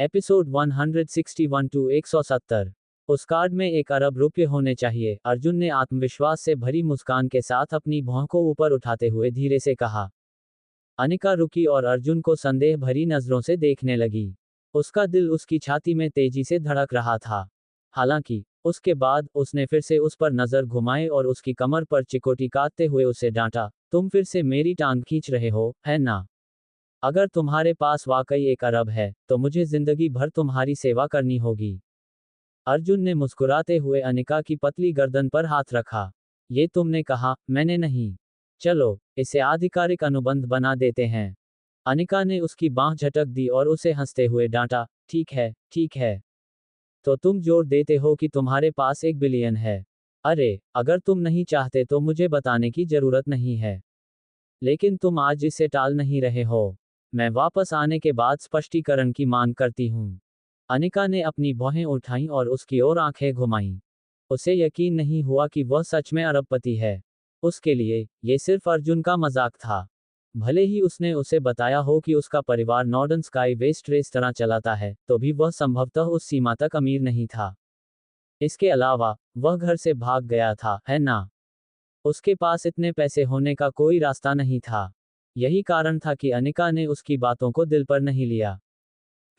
Episode 161 to 170। उस card में 1 अरब रुपये होने चाहिए, अर्जुन ने आत्मविश्वास से भरी मुस्कान के साथ अपनी भौं को ऊपर उठाते हुए धीरे से कहा। अनिका रुकी और अर्जुन को संदेह भरी नजरों से देखने लगी। उसका दिल उसकी छाती में तेजी से धड़क रहा था। हालांकि उसके बाद उसने फिर से उस पर नजर घुमाई और उसकी कमर पर चिकोटी काटते हुए उसे डांटा, तुम फिर से मेरी टांग खींच रहे हो, है ना? अगर तुम्हारे पास वाकई 1 अरब है, तो मुझे जिंदगी भर तुम्हारी सेवा करनी होगी। अर्जुन ने मुस्कुराते हुए अनिका की पतली गर्दन पर हाथ रखा। ये तुमने कहा, मैंने नहीं। चलो, इसे आधिकारिक अनुबंध बना देते हैं। अनिका ने उसकी बांह झटक दी और उसे हंसते हुए डांटा, ठीक है, ठीक है। तो तुम जोर देते हो कि तुम्हारे पास 1 बिलियन है। अरे, अगर तुम नहीं चाहते तो मुझे बताने की जरूरत नहीं है। लेकिन तुम आज इसे टाल नहीं रहे हो। मैं वापस आने के बाद स्पष्टीकरण की मांग करती हूँ। अनिका ने अपनी भौहें उठाईं और उसकी ओर आंखें घुमाईं। उसे यकीन नहीं हुआ कि वह सच में अरबपति है। उसके लिए ये सिर्फ अर्जुन का मजाक था। भले ही उसने उसे बताया हो कि उसका परिवार नॉर्डर्न स्काई वेस्ट रेस तरह चलाता है, तो भी वह संभवतः उस सीमा तक अमीर नहीं था। इसके अलावा वह घर से भाग गया था, है ना? उसके पास इतने पैसे होने का कोई रास्ता नहीं था। यही कारण था कि अनिका ने उसकी बातों को दिल पर नहीं लिया।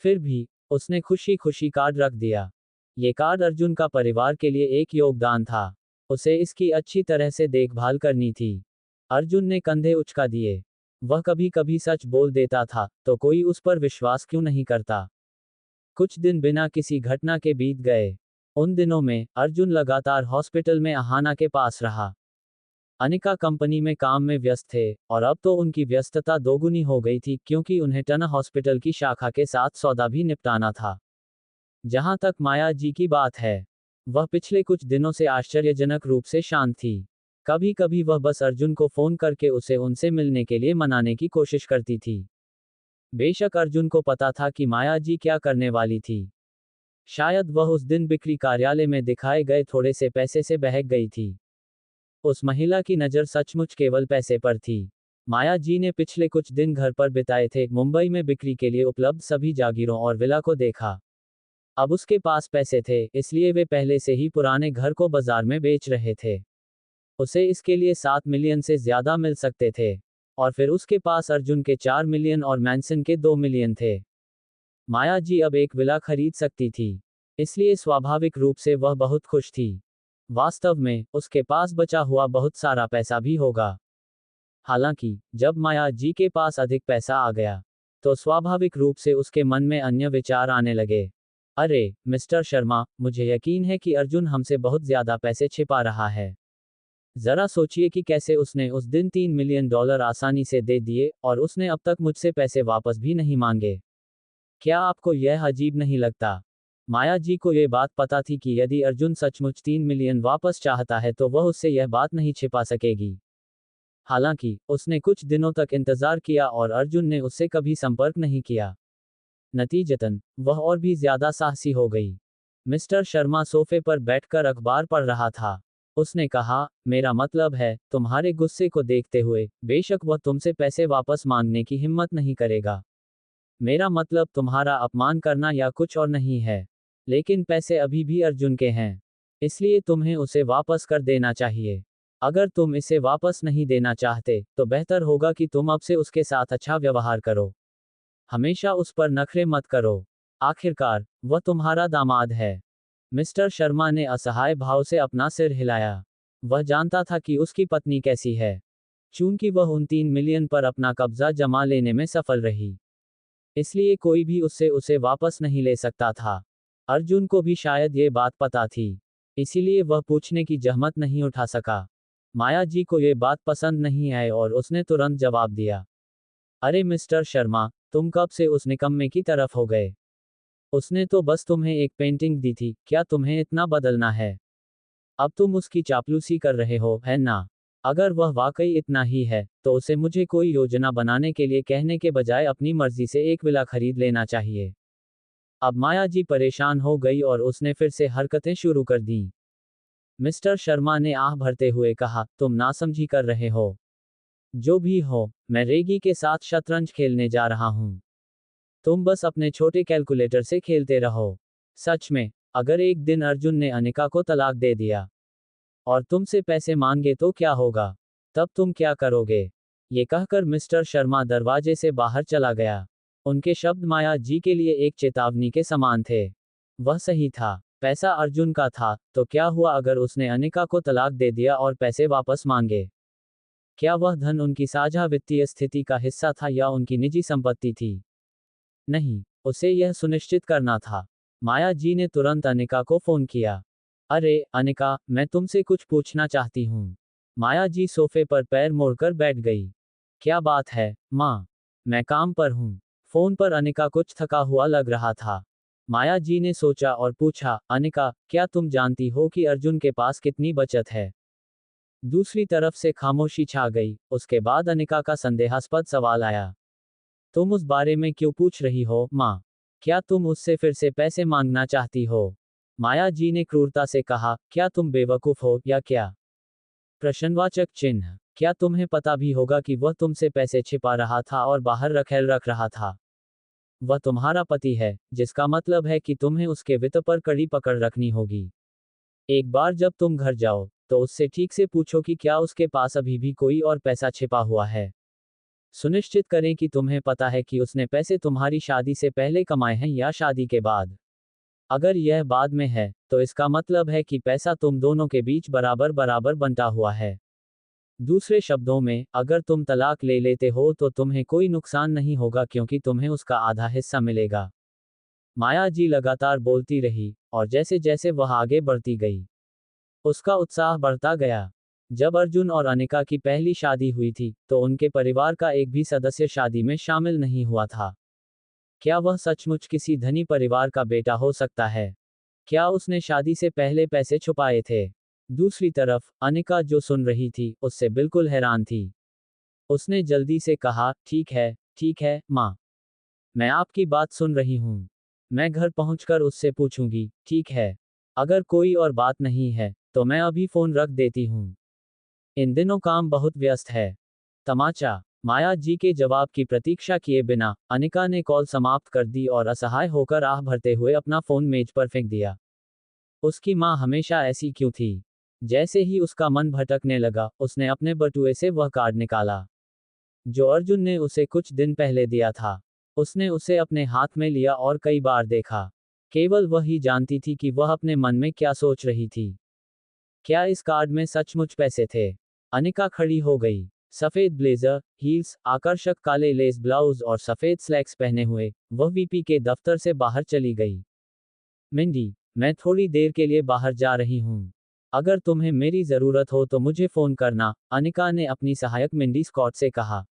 फिर भी उसने खुशी खुशी कार्ड रख दिया। ये कार्ड अर्जुन का परिवार के लिए एक योगदान था। उसे इसकी अच्छी तरह से देखभाल करनी थी। अर्जुन ने कंधे उचका दिए। वह कभी कभी सच बोल देता था, तो कोई उस पर विश्वास क्यों नहीं करता? कुछ दिन बिना किसी घटना के बीत गए। उन दिनों में अर्जुन लगातार हॉस्पिटल में अहाना के पास रहा। अनिका कंपनी में काम में व्यस्त थे, और अब तो उनकी व्यस्तता दोगुनी हो गई थी क्योंकि उन्हें टना हॉस्पिटल की शाखा के साथ सौदा भी निपटाना था। जहां तक माया जी की बात है, वह पिछले कुछ दिनों से आश्चर्यजनक रूप से शांत थी। कभी कभी वह बस अर्जुन को फोन करके उसे उनसे मिलने के लिए मनाने की कोशिश करती थी। बेशक अर्जुन को पता था कि माया जी क्या करने वाली थी। शायद वह उस दिन बिक्री कार्यालय में दिखाए गए थोड़े से पैसे से बहक गई थी। उस महिला की नज़र सचमुच केवल पैसे पर थी। माया जी ने पिछले कुछ दिन घर पर बिताए थे, मुंबई में बिक्री के लिए उपलब्ध सभी जागीरों और विला को देखा। अब उसके पास पैसे थे, इसलिए वे पहले से ही पुराने घर को बाजार में बेच रहे थे। उसे इसके लिए 7 मिलियन से ज्यादा मिल सकते थे। और फिर उसके पास अर्जुन के 4 मिलियन और मैनसन के 2 मिलियन थे। माया जी अब एक विला खरीद सकती थी। इसलिए स्वाभाविक रूप से वह बहुत खुश थी। वास्तव में उसके पास बचा हुआ बहुत सारा पैसा भी होगा। हालांकि जब माया जी के पास अधिक पैसा आ गया, तो स्वाभाविक रूप से उसके मन में अन्य विचार आने लगे। अरे मिस्टर शर्मा, मुझे यकीन है कि अर्जुन हमसे बहुत ज्यादा पैसे छिपा रहा है। जरा सोचिए कि कैसे उसने उस दिन 3 मिलियन डॉलर आसानी से दे दिए, और उसने अब तक मुझसे पैसे वापस भी नहीं मांगे। क्या आपको यह अजीब नहीं लगता? माया जी को यह बात पता थी कि यदि अर्जुन सचमुच 3 मिलियन वापस चाहता है तो वह उससे यह बात नहीं छिपा सकेगी। हालांकि उसने कुछ दिनों तक इंतजार किया और अर्जुन ने उससे कभी संपर्क नहीं किया। नतीजतन वह और भी ज्यादा साहसी हो गई। मिस्टर शर्मा सोफे पर बैठकर अखबार पढ़ रहा था। उसने कहा, मेरा मतलब है, तुम्हारे गुस्से को देखते हुए, बेशक वह तुमसे पैसे वापस मांगने की हिम्मत नहीं करेगा। मेरा मतलब तुम्हारा अपमान करना या कुछ और नहीं है। लेकिन पैसे अभी भी अर्जुन के हैं। इसलिए तुम्हें उसे वापस कर देना चाहिए। अगर तुम इसे वापस नहीं देना चाहते, तो बेहतर होगा कि तुम अब से उसके साथ अच्छा व्यवहार करो। हमेशा उस पर नखरे मत करो। आखिरकार वह तुम्हारा दामाद है। मिस्टर शर्मा ने असहाय भाव से अपना सिर हिलाया। वह जानता था कि उसकी पत्नी कैसी है। चूंकि वह उन 3 मिलियन पर अपना कब्जा जमा लेने में सफल रही, इसलिए कोई भी उससे उसे वापस नहीं ले सकता था। अर्जुन को भी शायद ये बात पता थी। इसीलिए वह पूछने की जहमत नहीं उठा सका। माया जी को ये बात पसंद नहीं आई और उसने तुरंत जवाब दिया, अरे मिस्टर शर्मा, तुम कब से उस निकम्मे की तरफ हो गए? उसने तो बस तुम्हें एक पेंटिंग दी थी, क्या तुम्हें इतना बदलना है? अब तुम उसकी चापलूसी कर रहे हो, है ना? अगर वह वाकई इतना ही है, तो उसे मुझे कोई योजना बनाने के लिए कहने के बजाय अपनी मर्जी से एक विला खरीद लेना चाहिए। अब माया जी परेशान हो गई और उसने फिर से हरकतें शुरू कर दी। मिस्टर शर्मा ने आह भरते हुए कहा, तुम नासमझी कर रहे हो। जो भी हो, मैं रेगी के साथ शतरंज खेलने जा रहा हूं। तुम बस अपने छोटे कैलकुलेटर से खेलते रहो। सच में, अगर एक दिन अर्जुन ने अनिका को तलाक दे दिया और तुमसे पैसे मांगे तो क्या होगा? तब तुम क्या करोगे? ये कहकर मिस्टर शर्मा दरवाजे से बाहर चला गया। उनके शब्द माया जी के लिए एक चेतावनी के समान थे। वह सही था। पैसा अर्जुन का था, तो क्या हुआ अगर उसने अनिका को तलाक दे दिया और पैसे वापस मांगे? क्या वह धन उनकी साझा वित्तीय स्थिति का हिस्सा था या उनकी निजी संपत्ति थी? नहीं, उसे यह सुनिश्चित करना था। माया जी ने तुरंत अनिका को फोन किया। अरे, अनिका, मैं तुमसे कुछ पूछना चाहती हूँ। माया जी सोफे पर पैर मोड़कर बैठ गई। क्या बात है, माँ? मैं काम पर हूँ। फोन पर अनिका कुछ थका हुआ लग रहा था। माया जी ने सोचा और पूछा, अनिका, क्या तुम जानती हो कि अर्जुन के पास कितनी बचत है? दूसरी तरफ से खामोशी छा गई। उसके बाद अनिका का संदेहास्पद सवाल आया। तुम उस बारे में क्यों पूछ रही हो, माँ? क्या तुम उससे फिर से पैसे मांगना चाहती हो? माया जी ने क्रूरता से कहा, क्या तुम बेवकूफ हो या क्या? प्रश्नवाचक चिन्ह। क्या तुम्हें पता भी होगा कि वह तुमसे पैसे छिपा रहा था और बाहर रखेल रख रहा था? वह तुम्हारा पति है, जिसका मतलब है कि तुम्हें उसके वित्त पर कड़ी पकड़ रखनी होगी। एक बार जब तुम घर जाओ, तो उससे ठीक से पूछो कि क्या उसके पास अभी भी कोई और पैसा छिपा हुआ है। सुनिश्चित करें कि तुम्हें पता है कि उसने पैसे तुम्हारी शादी से पहले कमाए हैं या शादी के बाद। अगर यह बाद में है, तो इसका मतलब है कि पैसा तुम दोनों के बीच बराबर बराबर बंटा हुआ है। दूसरे शब्दों में, अगर तुम तलाक ले लेते हो तो तुम्हें कोई नुकसान नहीं होगा क्योंकि तुम्हें उसका आधा हिस्सा मिलेगा। माया जी लगातार बोलती रही, और जैसे जैसे वह आगे बढ़ती गई, उसका उत्साह बढ़ता गया। जब अर्जुन और अनिका की पहली शादी हुई थी, तो उनके परिवार का एक भी सदस्य शादी में शामिल नहीं हुआ था। क्या वह सचमुच किसी धनी परिवार का बेटा हो सकता है? क्या उसने शादी से पहले पैसे छुपाए थे? दूसरी तरफ, अनिका जो सुन रही थी, उससे बिल्कुल हैरान थी। उसने जल्दी से कहा, ठीक है, माँ। मैं आपकी बात सुन रही हूँ। मैं घर पहुंचकर उससे पूछूंगी, ठीक है। अगर कोई और बात नहीं है, तो मैं अभी फोन रख देती हूँ। इन दिनों काम बहुत व्यस्त है। तमाचा। माया जी के जवाब की प्रतीक्षा किए बिना, अनिका ने कॉल समाप्त कर दी और असहाय होकर आह भरते हुए अपना फोन मेज पर फेंक दिया। उसकी माँ हमेशा ऐसी क्यों थी? जैसे ही उसका मन भटकने लगा, उसने अपने बटुए से वह कार्ड निकाला, जो अर्जुन ने उसे कुछ दिन पहले दिया था। उसने उसे अपने हाथ में लिया और कई बार देखा। केवल वह ही जानती थी कि वह अपने मन में क्या सोच रही थी। क्या इस कार्ड में सचमुच पैसे थे? अनिका खड़ी हो गई। सफेद ब्लेजर, हील्स, आकर्षक काले लेस ब्लाउज और सफेद स्लैक्स पहने हुए, वह वीपी के दफ्तर से बाहर चली गई। मिंडी, मैं थोड़ी देर के लिए बाहर जा रही हूँ। अगर तुम्हें मेरी जरूरत हो तो मुझे फोन करना, अनिका ने अपनी सहायक मिंडी स्कॉट से कहा।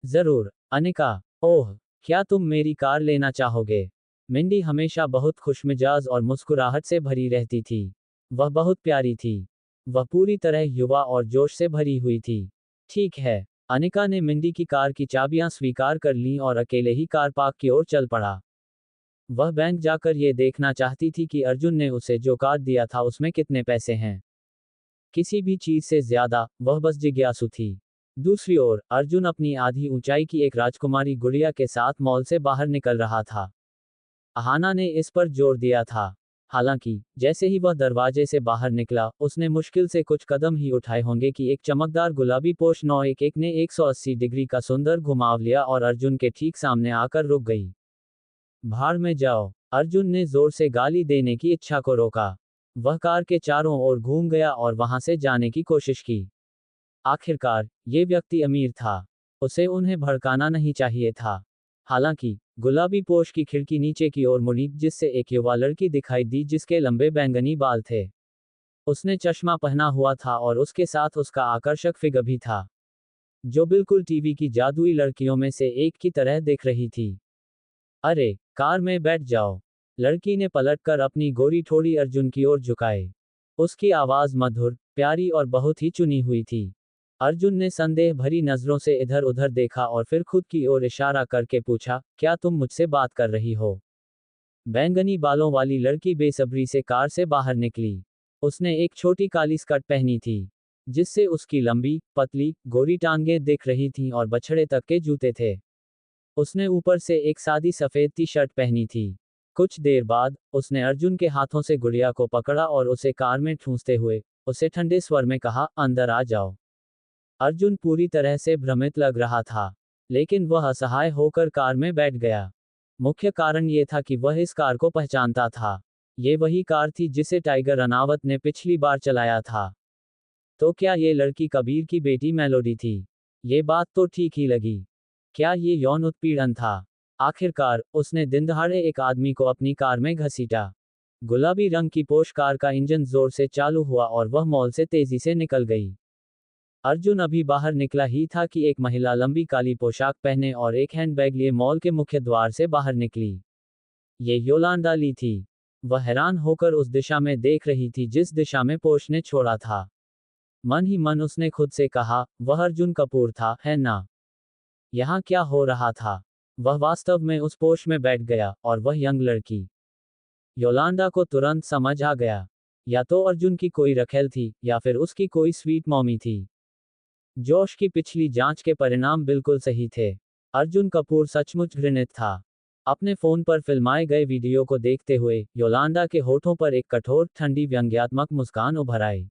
जरूर, अनिका। ओह, क्या तुम मेरी कार लेना चाहोगे? मिंडी हमेशा बहुत खुशमिजाज और मुस्कुराहट से भरी रहती थी। वह बहुत प्यारी थी। वह पूरी तरह युवा और जोश से भरी हुई थी। ठीक है। अनिका ने मिंडी की कार की चाबियां स्वीकार कर लीं और अकेले ही कार पार्क की ओर चल पड़ा। वह बैंक जाकर ये देखना चाहती थी कि अर्जुन ने उसे जो कार दिया था उसमें कितने पैसे हैं। किसी भी चीज से ज्यादा, वह बस जिज्ञासु थी। दूसरी ओर, अर्जुन अपनी आधी ऊंचाई की एक राजकुमारी गुड़िया के साथ मॉल से बाहर निकल रहा था। अहाना ने इस पर जोर दिया था। हालांकि, जैसे ही वह दरवाजे से बाहर निकला, उसने मुश्किल से कुछ कदम ही उठाए होंगे कि एक चमकदार गुलाबी पोश 911 ने 180 डिग्री का सुंदर घुमाव लिया और अर्जुन के ठीक सामने आकर रुक गई। भाड़ में जाओ, अर्जुन ने जोर से गाली देने की इच्छा को रोका। वह कार के चारों ओर घूम गया और वहां से जाने की कोशिश की। आखिरकार, ये व्यक्ति अमीर था। उसे उन्हें भड़काना नहीं चाहिए था। हालांकि, गुलाबी पोश की खिड़की नीचे की ओर मुड़ी जिससे एक युवा लड़की दिखाई दी जिसके लंबे बैंगनी बाल थे। उसने चश्मा पहना हुआ था और उसके साथ उसका आकर्षक फिगर भी था, जो बिल्कुल टीवी की जादुई लड़कियों में से एक की तरह दिख रही थी। अरे, कार में बैठ जाओ। लड़की ने पलटकर अपनी गोरी ठोड़ी अर्जुन की ओर झुकाए। उसकी आवाज मधुर, प्यारी और बहुत ही चुनी हुई थी। अर्जुन ने संदेह भरी नजरों से इधर उधर देखा और फिर खुद की ओर इशारा करके पूछा, क्या तुम मुझसे बात कर रही हो? बैंगनी बालों वाली लड़की बेसब्री से कार से बाहर निकली। उसने एक छोटी काली स्कर्ट पहनी थी, जिससे उसकी लंबी, पतली, गोरी टांगें दिख रही थीं और बछड़े तक के जूते थे। उसने ऊपर से एक सादी सफ़ेद टी शर्ट पहनी थी। कुछ देर बाद, उसने अर्जुन के हाथों से गुड़िया को पकड़ा और उसे कार में ठूंसते हुए, उसे ठंडे स्वर में कहा, अंदर आ जाओ। अर्जुन पूरी तरह से भ्रमित लग रहा था, लेकिन वह असहाय होकर कार में बैठ गया। मुख्य कारण ये था कि वह इस कार को पहचानता था। ये वही कार थी जिसे टाइगर रनावत ने पिछली बार चलाया था। तो क्या ये लड़की कबीर की बेटी मेलोडी थी? ये बात तो ठीक ही लगी। क्या ये यौन उत्पीड़न था? आखिरकार, उसने दिनदहाड़े एक आदमी को अपनी कार में घसीटा। गुलाबी रंग की पोश कार का इंजन जोर से चालू हुआ और वह मॉल से तेजी से निकल गई। अर्जुन अभी बाहर निकला ही था कि एक महिला लंबी काली पोशाक पहने और एक हैंडबैग लिए मॉल के मुख्य द्वार से बाहर निकली। ये योलांडा ली थी। वह हैरान होकर उस दिशा में देख रही थी जिस दिशा में पोश ने छोड़ा था। मन ही मन उसने खुद से कहा, वह अर्जुन कपूर था, है ना? यहाँ क्या हो रहा था? वह वास्तव में उस पोश में बैठ गया, और वह यंग लड़की। योलांडा को तुरंत समझ आ गया। या तो अर्जुन की कोई रखेल थी, या फिर उसकी कोई स्वीट मॉमी थी। जोश की पिछली जांच के परिणाम बिल्कुल सही थे। अर्जुन कपूर सचमुच घृणित था। अपने फोन पर फिल्माए गए वीडियो को देखते हुए, योलांडा के होठों पर एक कठोर, ठंडी व्यंग्यात्मक मुस्कान उभर आई।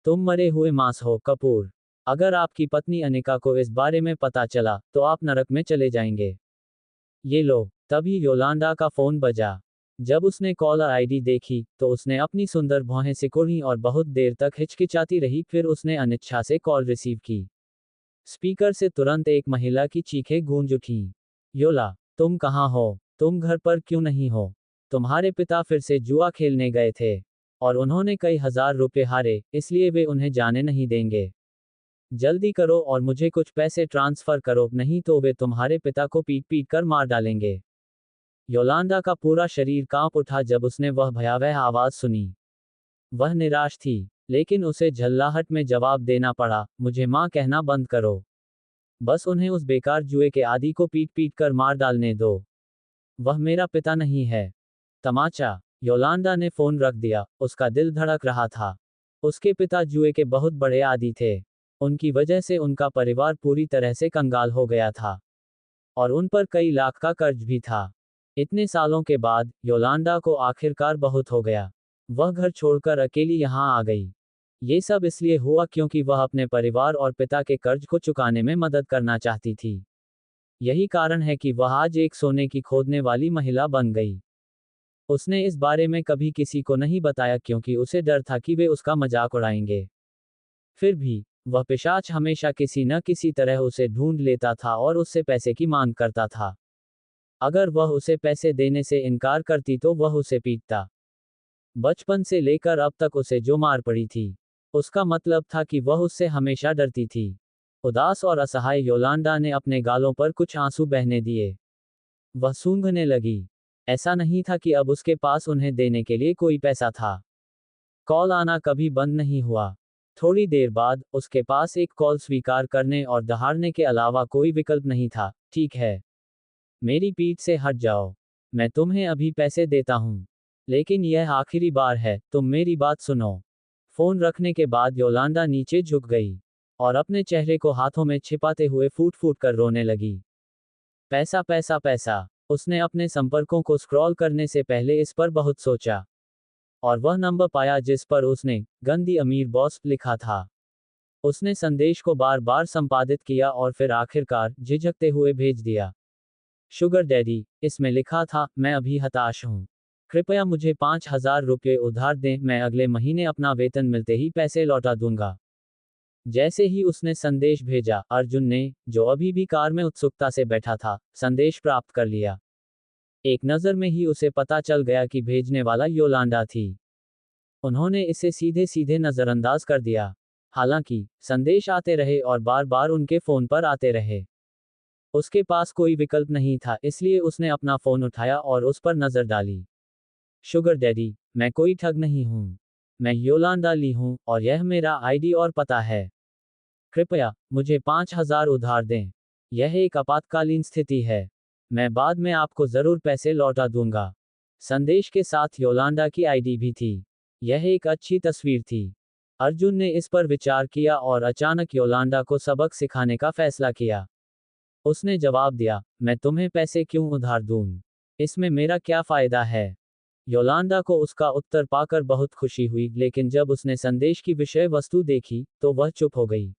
तुम मरे हुए मांस हो, कपूर। अगर आपकी पत्नी अनिका को इस बारे में पता चला, तो आप नरक में चले जाएंगे। ये लो। तभी योलांडा का फोन बजा। जब उसने कॉलर आईडी देखी, तो उसने अपनी सुंदर भौहें सिकुड़ी और बहुत देर तक हिचकिचाती रही। फिर उसने अनिच्छा से कॉल रिसीव की। स्पीकर से तुरंत एक महिला की चीखें गूंज उठीं। योला, तुम कहाँ हो? तुम घर पर क्यों नहीं हो? तुम्हारे पिता फिर से जुआ खेलने गए थे, और उन्होंने कई हजार रुपए हारे, इसलिए वे उन्हें जाने नहीं देंगे। जल्दी करो और मुझे कुछ पैसे ट्रांसफर करो, नहीं तो वे तुम्हारे पिता को पीट पीट कर मार डालेंगे। योलांडा का पूरा शरीर कांप उठा जब उसने वह भयावह आवाज सुनी। वह निराश थी, लेकिन उसे झल्लाहट में जवाब देना पड़ा, मुझे मां कहना बंद करो। बस उन्हें उस बेकार जुए के आदी को पीट पीट कर मार डालने दो। वह मेरा पिता नहीं है। तमाचा। योलांडा ने फोन रख दिया, उसका दिल धड़क रहा था। उसके पिता जुए के बहुत बड़े आदी थे। उनकी वजह से उनका परिवार पूरी तरह से कंगाल हो गया था, और उन पर कई लाख का कर्ज भी था। इतने सालों के बाद, योलांडा को आखिरकार बहुत हो गया। वह घर छोड़कर अकेली यहाँ आ गई। ये सब इसलिए हुआ क्योंकि वह अपने परिवार और पिता के कर्ज को चुकाने में मदद करना चाहती थी। यही कारण है कि वह आज एक सोने की खोदने वाली महिला बन गई। उसने इस बारे में कभी किसी को नहीं बताया क्योंकि उसे डर था कि वे उसका मजाक उड़ाएंगे। फिर भी, वह पिशाच हमेशा किसी न किसी तरह उसे ढूंढ लेता था और उससे पैसे की मांग करता था। अगर वह उसे पैसे देने से इनकार करती तो वह उसे पीटता। बचपन से लेकर अब तक उसे जो मार पड़ी थी, उसका मतलब था कि वह उससे हमेशा डरती थी। उदास और असहाय योलांडा ने अपने गालों पर कुछ आंसू बहने दिए। वह सूंघने लगी। ऐसा नहीं था कि अब उसके पास उन्हें देने के लिए कोई पैसा था। कॉल आना कभी बंद नहीं हुआ। थोड़ी देर बाद, उसके पास एक कॉल स्वीकार करने और दहाड़ने के अलावा कोई विकल्प नहीं था। ठीक है, मेरी पीठ से हट जाओ। मैं तुम्हें अभी पैसे देता हूँ, लेकिन यह आखिरी बार है, तुम मेरी बात सुनो। फोन रखने के बाद योलांडा नीचे झुक गई, और अपने चेहरे को हाथों में छिपाते हुए फूट फूट कर रोने लगी। पैसा पैसा पैसा। उसने अपने संपर्कों को स्क्रॉल करने से पहले इस पर बहुत सोचा, और वह नंबर पाया जिस पर उसने गंदी अमीर बॉस लिखा था। उसने संदेश को बार बार संपादित किया और फिर आखिरकार झिझकते हुए भेज दिया। शुगर डैडी, इसमें लिखा था, मैं अभी हताश हूँ। कृपया मुझे 5,000 रुपये उधार दें, मैं अगले महीने अपना वेतन मिलते ही पैसे लौटा दूंगा। जैसे ही उसने संदेश भेजा, अर्जुन ने, जो अभी भी कार में उत्सुकता से बैठा था, संदेश प्राप्त कर लिया। एक नज़र में ही उसे पता चल गया कि भेजने वाला योलांडा थी। उन्होंने इसे सीधे सीधे नज़रअंदाज कर दिया। हालांकि, संदेश आते रहे और बार बार उनके फ़ोन पर आते रहे। उसके पास कोई विकल्प नहीं था, इसलिए उसने अपना फ़ोन उठाया और उस पर नज़र डाली। शुगर डैडी, मैं कोई ठग नहीं हूँ। मैं योलांडा ली हूँ, और यह मेरा आईडी और पता है। कृपया मुझे 5,000 उधार दें। यह एक आपातकालीन स्थिति है। मैं बाद में आपको जरूर पैसे लौटा दूंगा। संदेश के साथ योलांडा की आईडी भी थी। यह एक अच्छी तस्वीर थी। अर्जुन ने इस पर विचार किया और अचानक योलांडा को सबक सिखाने का फैसला किया। उसने जवाब दिया, मैं तुम्हें पैसे क्यों उधार दूं? इसमें मेरा क्या फायदा है? योलांडा को उसका उत्तर पाकर बहुत खुशी हुई, लेकिन जब उसने संदेश की विषय वस्तु देखी, तो वह चुप हो गई।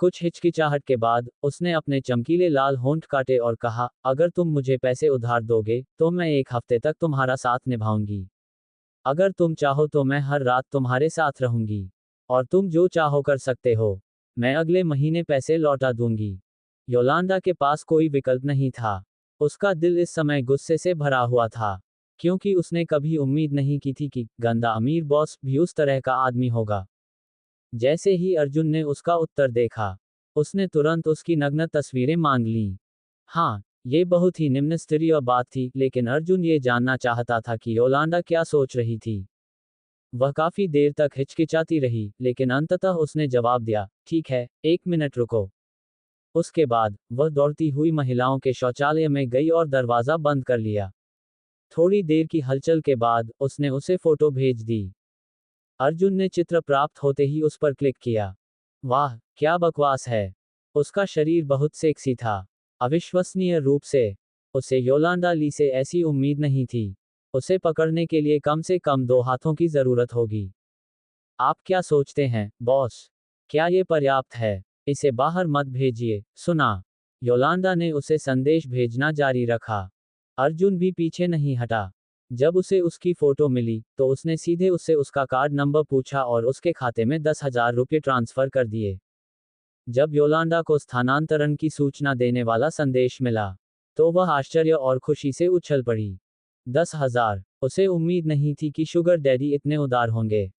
कुछ हिचकिचाहट के बाद, उसने अपने चमकीले लाल होंठ काटे और कहा, अगर तुम मुझे पैसे उधार दोगे, तो मैं 1 हफ्ते तक तुम्हारा साथ निभाऊंगी। अगर तुम चाहो तो मैं हर रात तुम्हारे साथ रहूंगी। और तुम जो चाहो कर सकते हो। मैं अगले महीने पैसे लौटा दूंगी। योलांडा के पास कोई विकल्प नहीं था। उसका दिल इस समय गुस्से से भरा हुआ था, क्योंकि उसने कभी उम्मीद नहीं की थी कि गंदा अमीर बॉस भी उस तरह का आदमी होगा। जैसे ही अर्जुन ने उसका उत्तर देखा, उसने तुरंत उसकी नग्न तस्वीरें मांग लीं। हाँ, ये बहुत ही निम्न स्तरीय बात थी, लेकिन अर्जुन ये जानना चाहता था कि योलांडा क्या सोच रही थी। वह काफी देर तक हिचकिचाती रही, लेकिन अंततः उसने जवाब दिया, ठीक है, 1 मिनट रुको। उसके बाद, वह दौड़ती हुई महिलाओं के शौचालय में गई और दरवाजा बंद कर लिया। थोड़ी देर की हलचल के बाद, उसने उसे फोटो भेज दी। अर्जुन ने चित्र प्राप्त होते ही उस पर क्लिक किया। वाह, क्या बकवास है! उसका शरीर बहुत सेक्सी था। अविश्वसनीय रूप से। उसे योलांडा ली से ऐसी उम्मीद नहीं थी। उसे पकड़ने के लिए कम से कम 2 हाथों की जरूरत होगी। आप क्या सोचते हैं, बॉस? क्या ये पर्याप्त है? इसे बाहर मत भेजिए, सुना? योलांडा ने उसे संदेश भेजना जारी रखा। अर्जुन भी पीछे नहीं हटा। जब उसे उसकी फोटो मिली, तो उसने सीधे उससे उसका कार्ड नंबर पूछा और उसके खाते में 10,000 रुपये ट्रांसफर कर दिए। जब योलांडा को स्थानांतरण की सूचना देने वाला संदेश मिला, तो वह आश्चर्य और खुशी से उछल पड़ी। 10,000! उसे उम्मीद नहीं थी कि शुगर डैडी इतने उदार होंगे।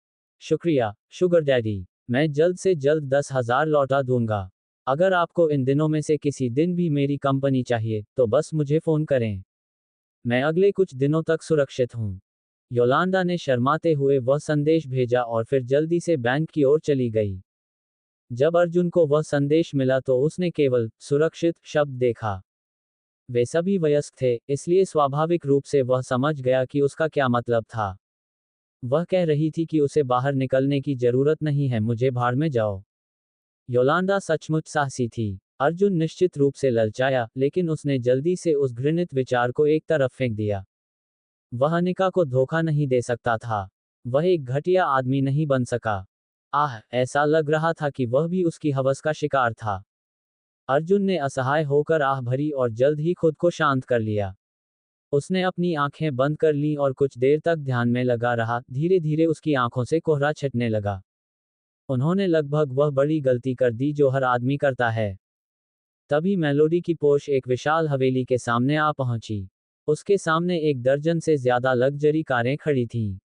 शुक्रिया, शुगर डैडी। मैं जल्द से जल्द 10,000 लौटा दूंगा। अगर आपको इन दिनों में से किसी दिन भी मेरी कंपनी चाहिए, तो बस मुझे फोन करें। मैं अगले कुछ दिनों तक सुरक्षित हूँ। योलांडा ने शर्माते हुए वह संदेश भेजा और फिर जल्दी से बैंक की ओर चली गई। जब अर्जुन को वह संदेश मिला तो उसने केवल सुरक्षित शब्द देखा। वे सभी वयस्क थे, इसलिए स्वाभाविक रूप से वह समझ गया कि उसका क्या मतलब था। वह कह रही थी कि उसे बाहर निकलने की जरूरत नहीं है, मुझे भाड़ में जाओ। योलांडा सचमुच साहसी थी। अर्जुन निश्चित रूप से ललचाया, लेकिन उसने जल्दी से उस घृणित विचार को एक तरफ फेंक दिया। वह अनिका को धोखा नहीं दे सकता था। वह एक घटिया आदमी नहीं बन सका। आह, ऐसा लग रहा था कि वह भी उसकी हवस का शिकार था। अर्जुन ने असहाय होकर आह भरी और जल्द ही खुद को शांत कर लिया। उसने अपनी आंखें बंद कर लीं और कुछ देर तक ध्यान में लगा रहा। धीरे धीरे उसकी आंखों से कोहरा छटने लगा। उन्होंने लगभग वह बड़ी गलती कर दी जो हर आदमी करता है। तभी मेलोडी की पोश एक विशाल हवेली के सामने आ पहुंची। उसके सामने 1 दर्जन से ज्यादा लग्जरी कारें खड़ी थीं।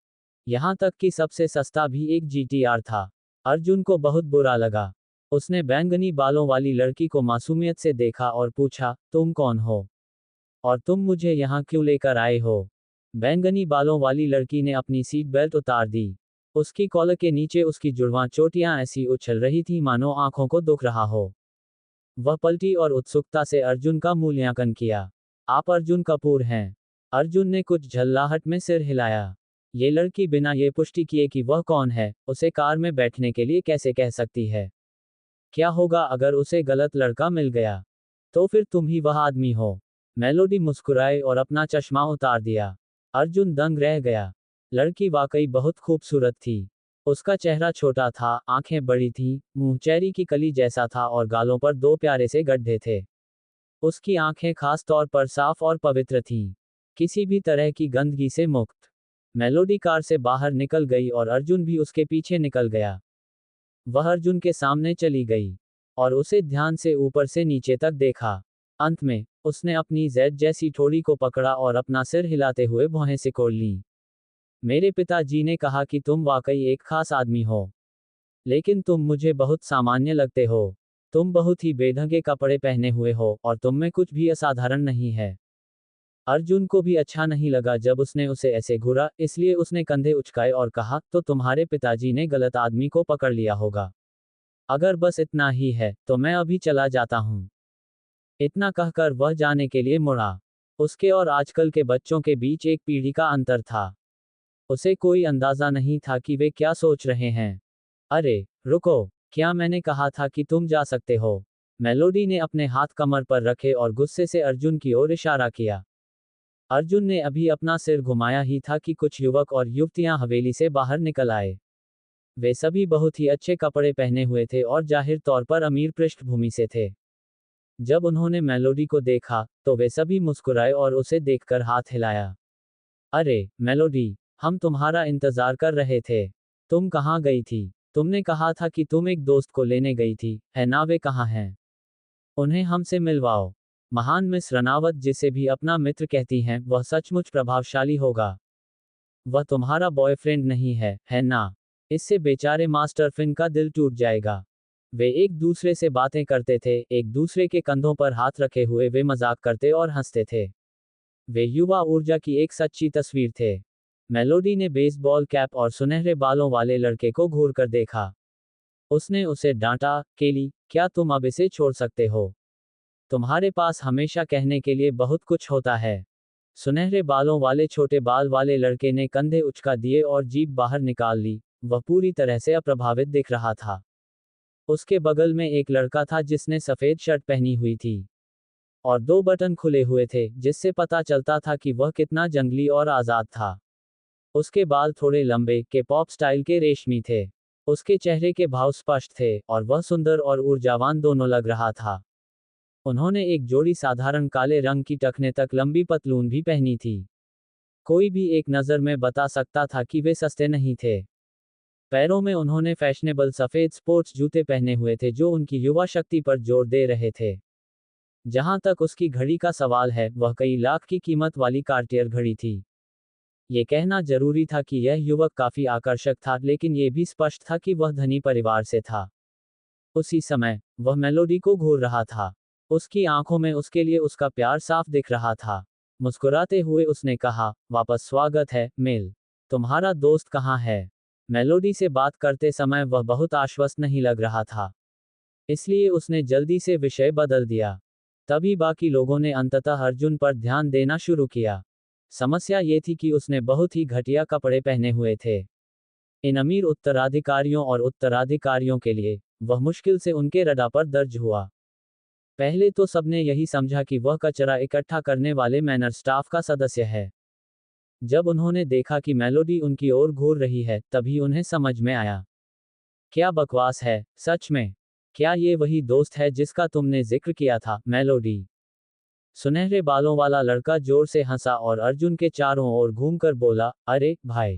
यहां तक कि सबसे सस्ता भी एक GTR था। अर्जुन को बहुत बुरा लगा। उसने बैंगनी बालों वाली लड़की को मासूमियत से देखा और पूछा, तुम कौन हो? और तुम मुझे यहाँ क्यों लेकर आए हो? बैंगनी बालों वाली लड़की ने अपनी सीट बेल्ट उतार दी। उसकी कॉलर के नीचे उसकी जुड़वां चोटियां ऐसी उछल रही थी मानो आंखों को दुख रहा हो। वह पलटी और उत्सुकता से अर्जुन का मूल्यांकन किया। आप अर्जुन कपूर हैं? अर्जुन ने कुछ झल्लाहट में सिर हिलाया। ये लड़की बिना ये पुष्टि किए कि वह कौन है, उसे कार में बैठने के लिए कैसे कह सकती है? क्या होगा अगर उसे गलत लड़का मिल गया? तो फिर तुम ही वह आदमी हो। मेलोडी मुस्कुराए और अपना चश्मा उतार दिया। अर्जुन दंग रह गया। लड़की वाकई बहुत खूबसूरत थी। उसका चेहरा छोटा था, आंखें बड़ी थीं, मुंह चेरी की कली जैसा था और गालों पर 2 प्यारे से गड्ढे थे। उसकी आंखें खास तौर पर साफ और पवित्र थीं, किसी भी तरह की गंदगी से मुक्त। मेलोडी कार से बाहर निकल गई और अर्जुन भी उसके पीछे निकल गया। वह अर्जुन के सामने चली गई और उसे ध्यान से ऊपर से नीचे तक देखा। अंत में, उसने अपनी जेड जैसी ठोड़ी को पकड़ा और अपना सिर हिलाते हुए भौहें सिकोड़ लीं। मेरे पिताजी ने कहा कि तुम वाकई एक खास आदमी हो। लेकिन तुम मुझे बहुत सामान्य लगते हो। तुम बहुत ही बेढंगे कपड़े पहने हुए हो और तुम में कुछ भी असाधारण नहीं है। अर्जुन को भी अच्छा नहीं लगा जब उसने उसे ऐसे घूरा, इसलिए उसने कंधे उचकाए और कहा, तो तुम्हारे पिताजी ने गलत आदमी को पकड़ लिया होगा। अगर बस इतना ही है, तो मैं अभी चला जाता हूँ। इतना कहकर वह जाने के लिए मुड़ा। उसके और आजकल के बच्चों के बीच एक पीढ़ी का अंतर था। उसे कोई अंदाजा नहीं था कि वे क्या सोच रहे हैं। अरे, रुको, क्या मैंने कहा था कि तुम जा सकते हो? मेलोडी ने अपने हाथ कमर पर रखे और गुस्से से अर्जुन की ओर इशारा किया। अर्जुन ने अभी अपना सिर घुमाया ही था कि कुछ युवक और युवतियां हवेली से बाहर निकल आए। वे सभी बहुत ही अच्छे कपड़े पहने हुए थे और जाहिर तौर पर अमीर पृष्ठभूमि से थे। जब उन्होंने मेलोडी को देखा, तो वे सभी मुस्कुराए और उसे देखकर हाथ हिलाया। अरे, मेलोडी, हम तुम्हारा इंतजार कर रहे थे। तुम कहाँ गई थी? तुमने कहा था कि तुम एक दोस्त को लेने गई थी, है ना? वे कहाँ हैं? उन्हें हमसे मिलवाओ। महान मिस रनावत, जिसे भी अपना मित्र कहती हैं, वह सचमुच प्रभावशाली होगा। वह तुम्हारा बॉयफ्रेंड नहीं है ना? इससे बेचारे मास्टर फिन का दिल टूट जाएगा। वे एक दूसरे से बातें करते थे, एक दूसरे के कंधों पर हाथ रखे हुए वे मजाक करते और हंसते थे। वे युवा ऊर्जा की एक सच्ची तस्वीर थे। मेलोडी ने बेसबॉल कैप और सुनहरे बालों वाले लड़के को घूर कर देखा। उसने उसे डांटा, केली, क्या तुम अब इसे छोड़ सकते हो? तुम्हारे पास हमेशा कहने के लिए बहुत कुछ होता है। सुनहरे बालों वाले छोटे बाल वाले लड़के ने कंधे उचका दिए और जीभ बाहर निकाल ली। वह पूरी तरह से अप्रभावित दिख रहा था। उसके बगल में एक लड़का था जिसने सफेद शर्ट पहनी हुई थी और 2 बटन खुले हुए थे, जिससे पता चलता था कि वह कितना जंगली और आजाद था। उसके बाल थोड़े लंबे, के पॉप स्टाइल के रेशमी थे। उसके चेहरे के भाव स्पष्ट थे और वह सुंदर और ऊर्जावान दोनों लग रहा था। उन्होंने एक जोड़ी साधारण काले रंग की टखने तक लंबी पतलून भी पहनी थी। कोई भी एक नज़र में बता सकता था कि वे सस्ते नहीं थे। पैरों में उन्होंने फैशनेबल सफ़ेद स्पोर्ट्स जूते पहने हुए थे जो उनकी युवा शक्ति पर जोर दे रहे थे। जहां तक उसकी घड़ी का सवाल है, वह कई लाख की कीमत वाली कार्टियर घड़ी थी। ये कहना जरूरी था कि यह युवक काफी आकर्षक था, लेकिन ये भी स्पष्ट था कि वह धनी परिवार से था। उसी समय, वह मेलोडी को घूर रहा था। उसकी आंखों में उसके लिए उसका प्यार साफ दिख रहा था। मुस्कुराते हुए उसने कहा, वापस स्वागत है, मेल। तुम्हारा दोस्त कहाँ है? मेलोडी से बात करते समय वह बहुत आश्वस्त नहीं लग रहा था। इसलिए उसने जल्दी से विषय बदल दिया। तभी बाकी लोगों ने अंततः अर्जुन पर ध्यान देना शुरू किया। समस्या ये थी कि उसने बहुत ही घटिया कपड़े पहने हुए थे। इन अमीर उत्तराधिकारियों और उत्तराधिकारियों के लिए, वह मुश्किल से उनके रडार पर दर्ज हुआ। पहले तो सबने यही समझा कि वह कचरा इकट्ठा करने वाले मैनर स्टाफ का सदस्य है। जब उन्होंने देखा कि मेलोडी उनकी ओर घूर रही है, तभी उन्हें समझ में आया। क्या बकवास है, सच में? क्या ये वही दोस्त है जिसका तुमने जिक्र किया था, मेलोडी? सुनहरे बालों वाला लड़का जोर से हंसा और अर्जुन के चारों ओर घूमकर बोला, अरे भाई,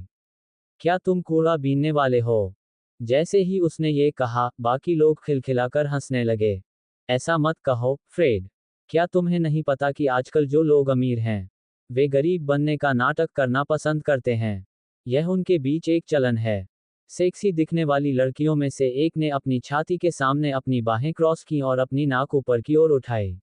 क्या तुम कूड़ा बीनने वाले हो? जैसे ही उसने ये कहा, बाकी लोग खिलखिलाकर हंसने लगे। ऐसा मत कहो, फ्रेड। क्या तुम्हें नहीं पता कि आजकल जो लोग अमीर हैं, वे गरीब बनने का नाटक करना पसंद करते हैं? यह उनके बीच एक चलन है। सेक्सी दिखने वाली लड़कियों में से एक ने अपनी छाती के सामने अपनी बाहें क्रॉस की और अपनी नाक ऊपर की ओर उठाई।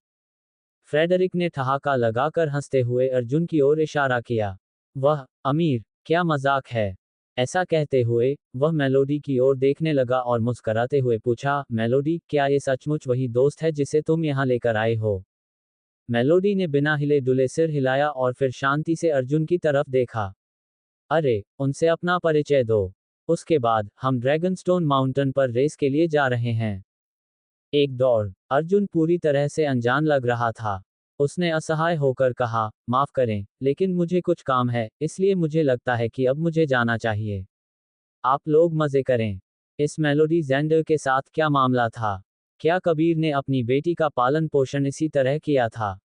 फ्रेडरिक ने ठहाका लगाकर हंसते हुए अर्जुन की ओर इशारा किया। वह अमीर, क्या मजाक है? ऐसा कहते हुए, वह मेलोडी की ओर देखने लगा और मुस्कराते हुए पूछा, मेलोडी, क्या ये सचमुच वही दोस्त है जिसे तुम यहाँ लेकर आए हो? मेलोडी ने बिना हिले डुले सिर हिलाया और फिर शांति से अर्जुन की तरफ देखा। अरे, उनसे अपना परिचय दो। उसके बाद, हम ड्रैगनस्टोन माउंटेन पर रेस के लिए जा रहे हैं। एक दौड़। अर्जुन पूरी तरह से अनजान लग रहा था। उसने असहाय होकर कहा, माफ करें, लेकिन मुझे कुछ काम है, इसलिए मुझे लगता है कि अब मुझे जाना चाहिए। आप लोग मजे करें। इस मेलोडी जेंडर के साथ क्या मामला था? क्या कबीर ने अपनी बेटी का पालन पोषण इसी तरह किया था?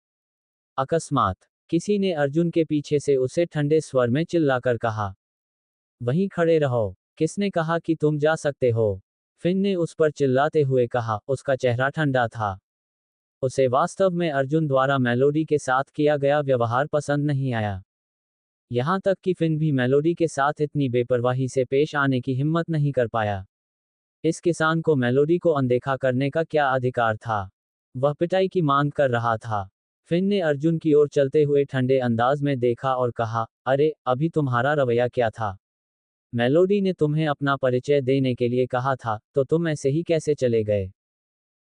अकस्मात, किसी ने अर्जुन के पीछे से उसे ठंडे स्वर में चिल्लाकर कहा, वहीं खड़े रहो। किसने कहा कि तुम जा सकते हो? फिन ने उस पर चिल्लाते हुए कहा, उसका चेहरा ठंडा था। उसे वास्तव में अर्जुन द्वारा मेलोडी के साथ किया गया व्यवहार पसंद नहीं आया। यहाँ तक कि फिन भी मेलोडी के साथ इतनी बेपरवाही से पेश आने की हिम्मत नहीं कर पाया। इस किसान को मेलोडी को अनदेखा करने का क्या अधिकार था? वह पिटाई की मांग कर रहा था। फिन ने अर्जुन की ओर चलते हुए ठंडे अंदाज में देखा और कहा, अरे, अभी तुम्हारा रवैया क्या था? मेलोडी ने तुम्हें अपना परिचय देने के लिए कहा था, तो तुम ऐसे ही कैसे चले गए?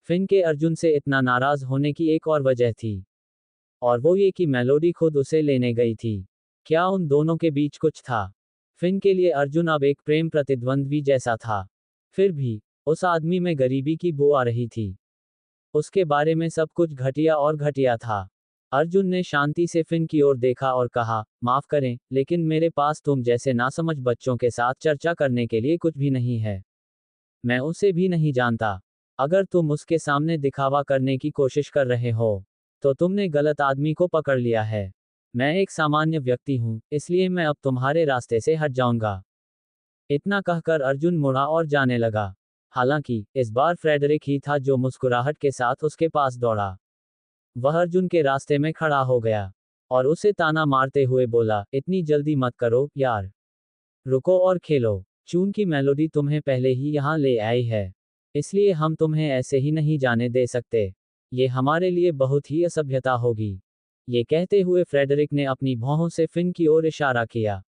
फिन के अर्जुन से इतना नाराज होने की एक और वजह थी, और वो ये कि मेलोडी खुद उसे लेने गई थी। क्या उन दोनों के बीच कुछ था? फिन के लिए अर्जुन अब एक प्रेम प्रतिद्वंद्वी जैसा था। फिर भी, उस आदमी में गरीबी की बू आ रही थी। उसके बारे में सब कुछ घटिया और घटिया था। अर्जुन ने शांति से फिन की ओर देखा और कहा, माफ करें, लेकिन मेरे पास तुम जैसे नासमझ बच्चों के साथ चर्चा करने के लिए कुछ भी नहीं है। मैं उसे भी नहीं जानता। अगर तुम उसके सामने दिखावा करने की कोशिश कर रहे हो, तो तुमने गलत आदमी को पकड़ लिया है। मैं एक सामान्य व्यक्ति हूँ, इसलिए मैं अब तुम्हारे रास्ते से हट जाऊंगा। इतना कहकर अर्जुन मुड़ा और जाने लगा। हालांकि इस बार फ्रेडरिक ही था जो मुस्कुराहट के साथ उसके पास दौड़ा। वह अर्जुन के रास्ते में खड़ा हो गया और उसे ताना मारते हुए बोला, इतनी जल्दी मत करो यार, रुको और खेलो। चून की मेलोडी तुम्हें पहले ही यहाँ ले आई है, इसलिए हम तुम्हें ऐसे ही नहीं जाने दे सकते। ये हमारे लिए बहुत ही असभ्यता होगी। ये कहते हुए फ्रेडरिक ने अपनी भौहों से फिन की ओर इशारा किया।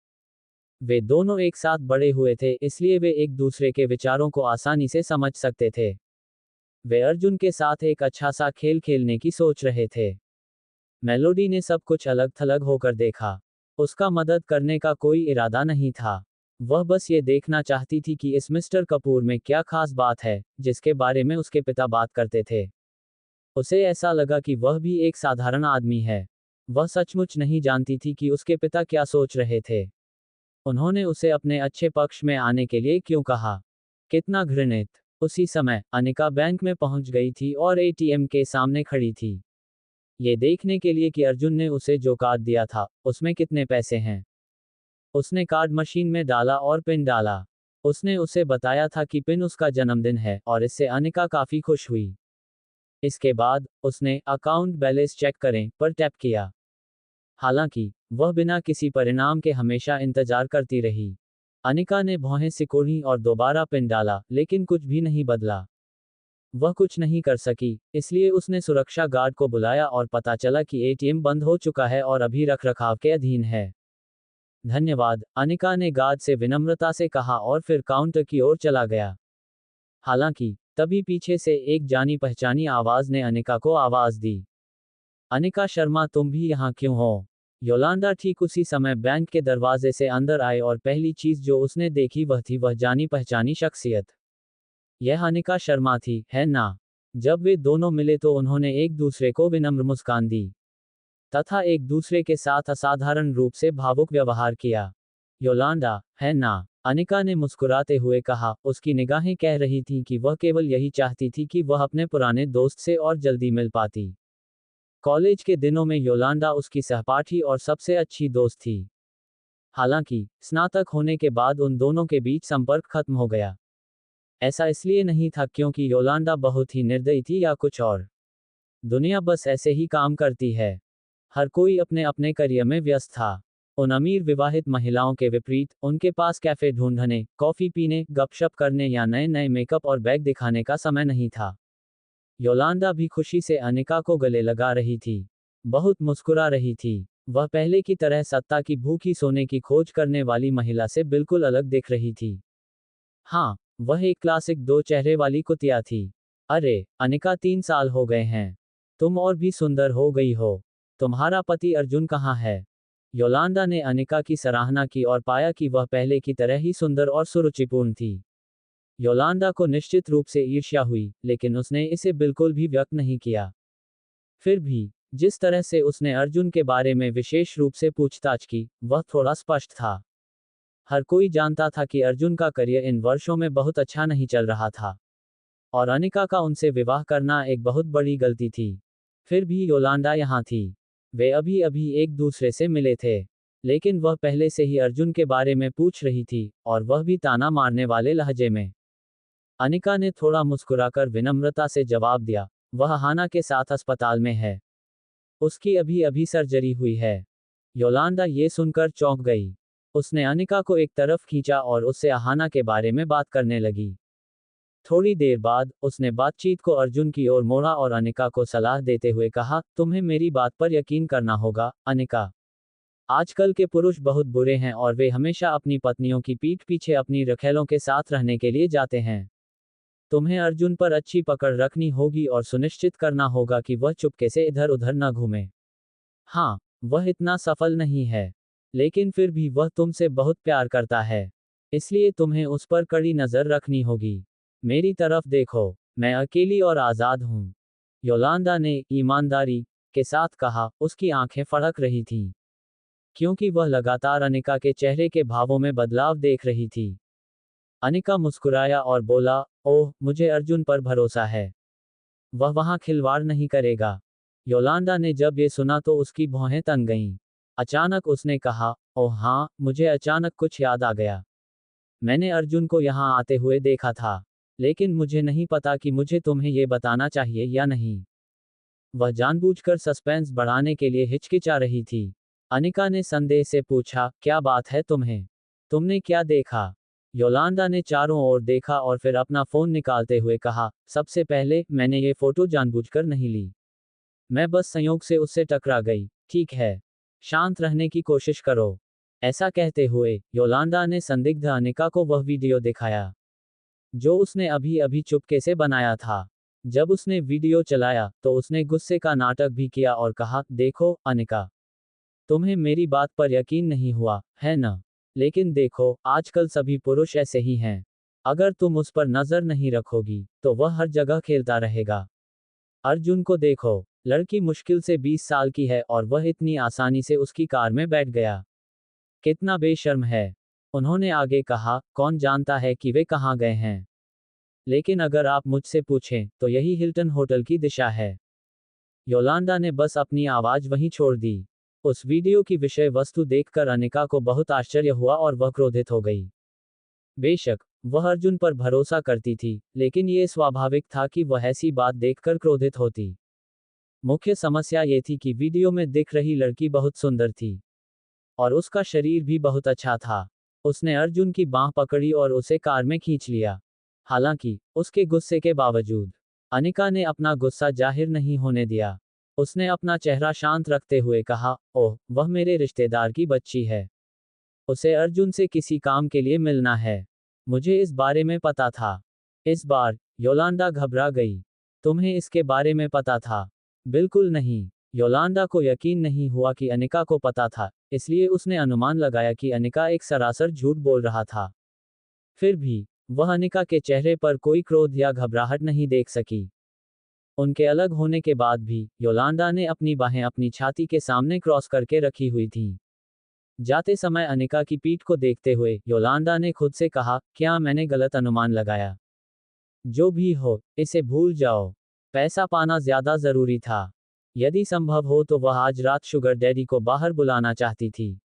वे दोनों एक साथ बड़े हुए थे, इसलिए वे एक दूसरे के विचारों को आसानी से समझ सकते थे। वे अर्जुन के साथ एक अच्छा सा खेल खेलने की सोच रहे थे। मेलोडी ने सब कुछ अलग थलग होकर देखा। उसका मदद करने का कोई इरादा नहीं था। वह बस ये देखना चाहती थी कि इस मिस्टर कपूर में क्या खास बात है, जिसके बारे में उसके पिता बात करते थे। उसे ऐसा लगा कि वह भी एक साधारण आदमी है। वह सचमुच नहीं जानती थी कि उसके पिता क्या सोच रहे थे। उन्होंने उसे अपने अच्छे पक्ष में आने के लिए क्यों कहा? कितना घृणित। उसी समय अनिका बैंक में पहुंच गई थी और एटीएम के सामने खड़ी थी, ये देखने के लिए कि अर्जुन ने उसे जो कार्ड दिया था उसमें कितने पैसे हैं। उसने कार्ड मशीन में डाला और पिन डाला। उसने उसे बताया था कि पिन उसका जन्मदिन है और इससे अनिका काफी खुश हुई। इसके बाद उसने अकाउंट बैलेंस चेक करें पर टैप किया। हालांकि वह बिना किसी परिणाम के हमेशा इंतजार करती रही। अनिका ने भौहें सिकोड़ी और दोबारा पिन डाला, लेकिन कुछ भी नहीं बदला। वह कुछ नहीं कर सकी, इसलिए उसने सुरक्षा गार्ड को बुलाया और पता चला कि एटीएम बंद हो चुका है और अभी रखरखाव के अधीन है। धन्यवाद, अनिका ने गार्ड से विनम्रता से कहा और फिर काउंटर की ओर चला गया। हालांकि तभी पीछे से एक जानी पहचानी आवाज ने अनिका को आवाज दी। अनिका शर्मा, तुम भी यहाँ क्यों हो? योलांडा ठीक उसी समय बैंक के दरवाजे से अंदर आए और पहली चीज जो उसने देखी वह थी वह जानी पहचानी शख्सियत। यह अनिका शर्मा थी, है ना? जब वे दोनों मिले तो उन्होंने एक दूसरे को विनम्र मुस्कान दी तथा एक दूसरे के साथ असाधारण रूप से भावुक व्यवहार किया। योलांडा, है ना? अनिका ने मुस्कुराते हुए कहा। उसकी निगाहें कह रही थीं कि वह केवल यही चाहती थी कि वह अपने पुराने दोस्त से और जल्दी मिल पाती। कॉलेज के दिनों में योलांडा उसकी सहपाठी और सबसे अच्छी दोस्त थी। हालांकि स्नातक होने के बाद उन दोनों के बीच संपर्क खत्म हो गया। ऐसा इसलिए नहीं था क्योंकि योलांडा बहुत ही निर्दयी थी या कुछ और। दुनिया बस ऐसे ही काम करती है। हर कोई अपने अपने करियर में व्यस्त था। उन अमीर विवाहित महिलाओं के विपरीत, उनके पास कैफे ढूंढने, कॉफी पीने, गपशप करने या नए नए मेकअप और बैग दिखाने का समय नहीं था। योलांडा भी खुशी से अनिका को गले लगा रही थी, बहुत मुस्कुरा रही थी। वह पहले की तरह सत्ता की भूखी सोने की खोज करने वाली महिला से बिल्कुल अलग दिख रही थी। हाँ, वह एक क्लासिक दो चेहरे वाली कुतिया थी। अरे अनिका, 3 साल हो गए हैं, तुम और भी सुंदर हो गई हो। तुम्हारा पति अर्जुन कहाँ है? योलांडा ने अनिका की सराहना की और पाया कि वह पहले की तरह ही सुंदर और सुरुचिपूर्ण थी। योलांडा को निश्चित रूप से ईर्ष्या हुई, लेकिन उसने इसे बिल्कुल भी व्यक्त नहीं किया। फिर भी जिस तरह से उसने अर्जुन के बारे में विशेष रूप से पूछताछ की, वह थोड़ा स्पष्ट था। हर कोई जानता था कि अर्जुन का करियर इन वर्षों में बहुत अच्छा नहीं चल रहा था और अनिका का उनसे विवाह करना एक बहुत बड़ी गलती थी। फिर भी योलांडा यहाँ थी। वे अभी अभी एक दूसरे से मिले थे, लेकिन वह पहले से ही अर्जुन के बारे में पूछ रही थी, और वह भी ताना मारने वाले लहजे में। अनिका ने थोड़ा मुस्कुराकर विनम्रता से जवाब दिया, वह हाना के साथ अस्पताल में है। उसकी अभी अभी सर्जरी हुई है। योलांडा ये सुनकर चौंक गई। उसने अनिका को एक तरफ खींचा और उससे अहाना के बारे में बात करने लगी। थोड़ी देर बाद उसने बातचीत को अर्जुन की ओर मोड़ा और अनिका को सलाह देते हुए कहा, तुम्हें मेरी बात पर यकीन करना होगा, अनिका। आजकल के पुरुष बहुत बुरे हैं और वे हमेशा अपनी पत्नियों की पीठ पीछे अपनी रखेलों के साथ रहने के लिए जाते हैं। तुम्हें अर्जुन पर अच्छी पकड़ रखनी होगी और सुनिश्चित करना होगा कि वह चुपके से इधर उधर न घूमे। हाँ, वह इतना सफल नहीं है, लेकिन फिर भी वह तुमसे बहुत प्यार करता है, इसलिए तुम्हें उस पर कड़ी नजर रखनी होगी। मेरी तरफ देखो, मैं अकेली और आजाद हूँ। योलांदा ने ईमानदारी के साथ कहा। उसकी आंखें फड़क रही थीं, क्योंकि वह लगातार अनिका के चेहरे के भावों में बदलाव देख रही थी। अनिका मुस्कुराया और बोला, ओह, मुझे अर्जुन पर भरोसा है। वह वहां खिलवाड़ नहीं करेगा। योलांडा ने जब ये सुना तो उसकी भौहें तन गईं। अचानक उसने कहा, ओह हाँ, मुझे अचानक कुछ याद आ गया। मैंने अर्जुन को यहाँ आते हुए देखा था, लेकिन मुझे नहीं पता कि मुझे तुम्हें ये बताना चाहिए या नहीं। वह जानबूझकर सस्पेंस बढ़ाने के लिए हिचकिचा रही थी। अनिका ने संदेह से पूछा, क्या बात है तुम्हें? तुमने क्या देखा? योलांडा ने चारों ओर देखा और फिर अपना फोन निकालते हुए कहा, सबसे पहले, मैंने ये फोटो जानबूझकर नहीं ली। मैं बस संयोग से उससे टकरा गई। ठीक है, शांत रहने की कोशिश करो। ऐसा कहते हुए योलांडा ने संदिग्ध अनिका को वह वीडियो दिखाया, जो उसने अभी अभी चुपके से बनाया था। जब उसने वीडियो चलाया तो उसने गुस्से का नाटक भी किया और कहा, देखो अनिका, तुम्हें मेरी बात पर यकीन नहीं हुआ, है न? लेकिन देखो, आजकल सभी पुरुष ऐसे ही हैं। अगर तुम उस पर नजर नहीं रखोगी, तो वह हर जगह खेलता रहेगा। अर्जुन को देखो, लड़की मुश्किल से 20 साल की है और वह इतनी आसानी से उसकी कार में बैठ गया। कितना बेशर्म है। उन्होंने आगे कहा, कौन जानता है कि वे कहाँ गए हैं। लेकिन अगर आप मुझसे पूछें, तो यही हिल्टन होटल की दिशा है। योलांडा ने बस अपनी आवाज वहीं छोड़ दी। उस वीडियो की विषय वस्तु देखकर अनिका को बहुत आश्चर्य हुआ और वह क्रोधित हो गई। बेशक वह अर्जुन पर भरोसा करती थी, लेकिन ये स्वाभाविक था कि वह ऐसी बात देखकर क्रोधित होती। मुख्य समस्या ये थी कि वीडियो में दिख रही लड़की बहुत सुंदर थी, और उसका शरीर भी बहुत अच्छा था। उसने अर्जुन की बांह पकड़ी और उसे कार में खींच लिया। हालांकि उसके गुस्से के बावजूद अनिका ने अपना गुस्सा जाहिर नहीं होने दिया। उसने अपना चेहरा शांत रखते हुए कहा, ओह, वह मेरे रिश्तेदार की बच्ची है। उसे अर्जुन से किसी काम के लिए मिलना है। मुझे इस बारे में पता था। इस बार योलांडा घबरा गई। तुम्हें इसके बारे में पता था? बिल्कुल नहीं। योलांडा को यकीन नहीं हुआ कि अनिका को पता था, इसलिए उसने अनुमान लगाया कि अनिका एक सरासर झूठ बोल रहा था। फिर भी वह अनिका के चेहरे पर कोई क्रोध या घबराहट नहीं देख सकी। उनके अलग होने के बाद भी योलांडा ने अपनी बाहें अपनी छाती के सामने क्रॉस करके रखी हुई थीं। जाते समय अनिका की पीठ को देखते हुए योलांडा ने खुद से कहा, क्या मैंने गलत अनुमान लगाया? जो भी हो, इसे भूल जाओ। पैसा पाना ज्यादा जरूरी था। यदि संभव हो तो वह आज रात शुगर डैडी को बाहर बुलाना चाहती थी।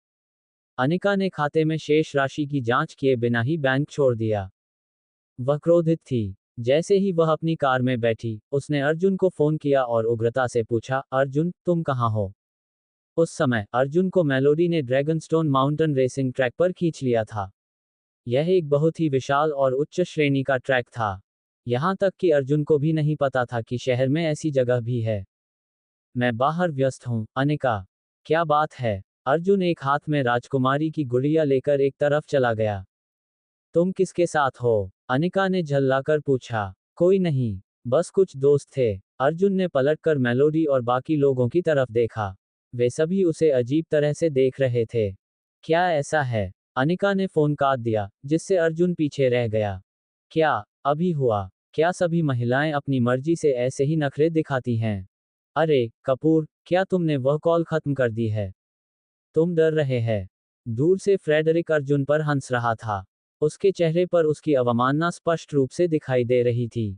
अनिका ने खाते में शेष राशि की जांच किए बिना ही बैंक छोड़ दिया। वह क्रोधित थी। जैसे ही वह अपनी कार में बैठी, उसने अर्जुन को फोन किया और उग्रता से पूछा, अर्जुन, तुम कहाँ हो? उस समय अर्जुन को मेलोडी ने ड्रैगनस्टोन माउंटेन रेसिंग ट्रैक पर खींच लिया था। यह एक बहुत ही विशाल और उच्च श्रेणी का ट्रैक था। यहाँ तक कि अर्जुन को भी नहीं पता था कि शहर में ऐसी जगह भी है। मैं बाहर व्यस्त हूँ, अनिका। क्या बात है? अर्जुन एक हाथ में राजकुमारी की गुड़िया लेकर एक तरफ चला गया। तुम किसके साथ हो? अनिका ने झल्लाकर पूछा। कोई नहीं, बस कुछ दोस्त थे। अर्जुन ने पलटकर मेलोडी और बाकी लोगों की तरफ देखा। वे सभी उसे अजीब तरह से देख रहे थे। क्या ऐसा है? अनिका ने फोन काट दिया, जिससे अर्जुन पीछे रह गया। क्या अभी हुआ? क्या सभी महिलाएं अपनी मर्जी से ऐसे ही नखरे दिखाती हैं? अरे कपूर, क्या तुमने वह कॉल खत्म कर दी है? तुम डर रहे हैं। दूर से फ्रेडरिक अर्जुन पर हंस रहा था। उसके चेहरे पर उसकी अवमानना स्पष्ट रूप से दिखाई दे रही थी।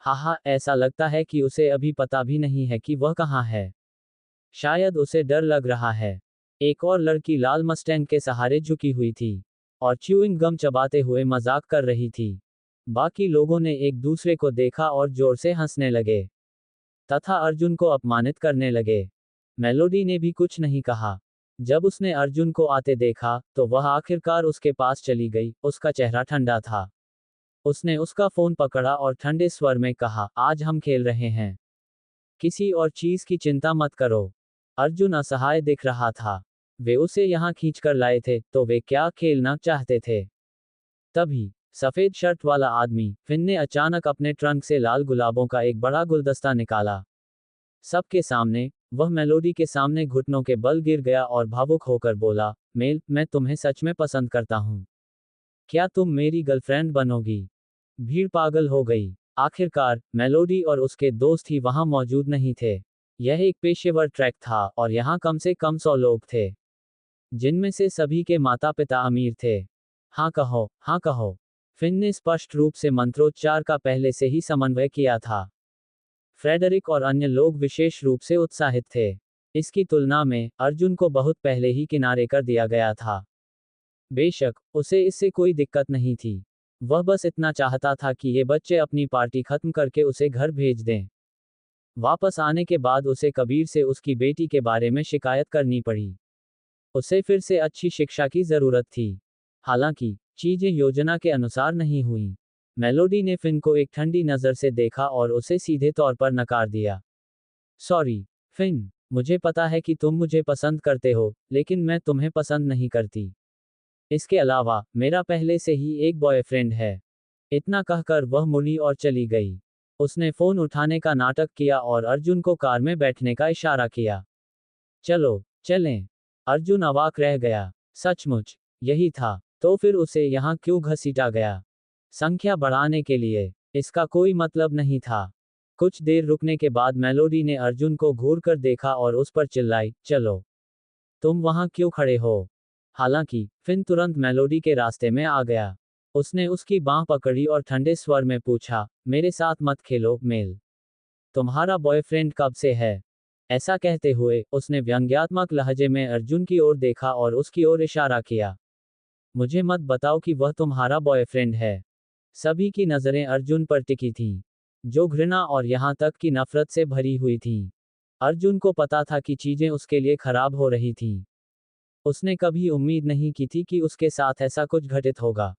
हाहा, ऐसा लगता है कि उसे अभी पता भी नहीं है कि वह कहाँ है। शायद उसे डर लग रहा है। एक और लड़की लाल मस्टैंग के सहारे झुकी हुई थी और च्यूइंग गम चबाते हुए मजाक कर रही थी। बाकी लोगों ने एक दूसरे को देखा और जोर से हंसने लगे तथा अर्जुन को अपमानित करने लगे। मेलोडी ने भी कुछ नहीं कहा। जब उसने अर्जुन को आते देखा, तो वह आखिरकार उसके पास चली गई। उसका चेहरा ठंडा था। उसने उसका फोन पकड़ा और ठंडे स्वर में कहा, आज हम खेल रहे हैं। किसी और चीज की चिंता मत करो। अर्जुन असहाय दिख रहा था। वे उसे यहाँ खींचकर लाए थे, तो वे क्या खेलना चाहते थे? तभी सफेद शर्ट वाला आदमी फिन ने अचानक अपने ट्रंक से लाल गुलाबों का एक बड़ा गुलदस्ता निकाला। सबके सामने वह मेलोडी के सामने घुटनों के बल गिर गया और भावुक होकर बोला, मेल, मैं तुम्हें सच में पसंद करता हूँ। क्या तुम मेरी गर्लफ्रेंड बनोगी? भीड़ पागल हो गई। आखिरकार मेलोडी और उसके दोस्त ही वहां मौजूद नहीं थे। यह एक पेशेवर ट्रैक था और यहाँ कम से कम 100 लोग थे, जिनमें से सभी के माता पिता अमीर थे। हाँ कहो, हाँ कहो। फिन ने स्पष्ट रूप से मंत्रोच्चार का पहले से ही समन्वय किया था। फ्रेडरिक और अन्य लोग विशेष रूप से उत्साहित थे। इसकी तुलना में अर्जुन को बहुत पहले ही किनारे कर दिया गया था। बेशक उसे इससे कोई दिक्कत नहीं थी। वह बस इतना चाहता था कि ये बच्चे अपनी पार्टी खत्म करके उसे घर भेज दें। वापस आने के बाद उसे कबीर से उसकी बेटी के बारे में शिकायत करनी पड़ी। उसे फिर से अच्छी शिक्षा की जरूरत थी। हालांकि चीजें योजना के अनुसार नहीं हुई। मेलोडी ने फिन को एक ठंडी नजर से देखा और उसे सीधे तौर पर नकार दिया। सॉरी फिन, मुझे पता है कि तुम मुझे पसंद करते हो, लेकिन मैं तुम्हें पसंद नहीं करती। इसके अलावा मेरा पहले से ही एक बॉयफ्रेंड है। इतना कहकर वह मुड़ी और चली गई। उसने फोन उठाने का नाटक किया और अर्जुन को कार में बैठने का इशारा किया। चलो चलें। अर्जुन अवाक रह गया। सचमुच यही था, तो फिर उसे यहाँ क्यों घसीटा गया? संख्या बढ़ाने के लिए। इसका कोई मतलब नहीं था। कुछ देर रुकने के बाद मेलोडी ने अर्जुन को घूर कर देखा और उस पर चिल्लाई, चलो, तुम वहां क्यों खड़े हो? हालांकि फिन तुरंत मेलोडी के रास्ते में आ गया। उसने उसकी बांह पकड़ी और ठंडे स्वर में पूछा, मेरे साथ मत खेलो मेल। तुम्हारा बॉयफ्रेंड कब से है? ऐसा कहते हुए उसने व्यंग्यात्मक लहजे में अर्जुन की ओर देखा और उसकी ओर इशारा किया। मुझे मत बताओ कि वह तुम्हारा बॉयफ्रेंड है। सभी की नजरें अर्जुन पर टिकी थीं, जो घृणा और यहां तक कि नफरत से भरी हुई थीं। अर्जुन को पता था कि चीजें उसके लिए खराब हो रही थीं। उसने कभी उम्मीद नहीं की थी कि उसके साथ ऐसा कुछ घटित होगा।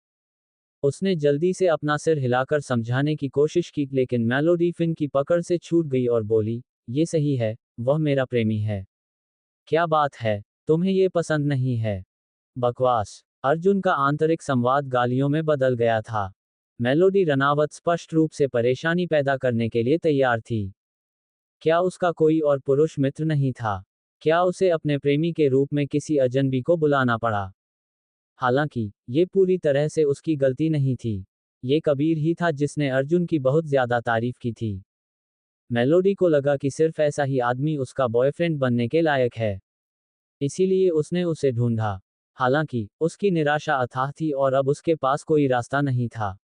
उसने जल्दी से अपना सिर हिलाकर समझाने की कोशिश की, लेकिन मेलोडी फिन की पकड़ से छूट गई और बोली, ये सही है, वह मेरा प्रेमी है। क्या बात है, तुम्हें ये पसंद नहीं है? बकवास। अर्जुन का आंतरिक संवाद गालियों में बदल गया था। मेलोडी रनावत स्पष्ट रूप से परेशानी पैदा करने के लिए तैयार थी। क्या उसका कोई और पुरुष मित्र नहीं था? क्या उसे अपने प्रेमी के रूप में किसी अजनबी को बुलाना पड़ा? हालांकि ये पूरी तरह से उसकी गलती नहीं थी। ये कबीर ही था जिसने अर्जुन की बहुत ज्यादा तारीफ की थी। मेलोडी को लगा कि सिर्फ ऐसा ही आदमी उसका बॉयफ्रेंड बनने के लायक है। इसीलिए उसने उसे ढूंढा। हालांकि उसकी निराशा अथाह थी और अब उसके पास कोई रास्ता नहीं था।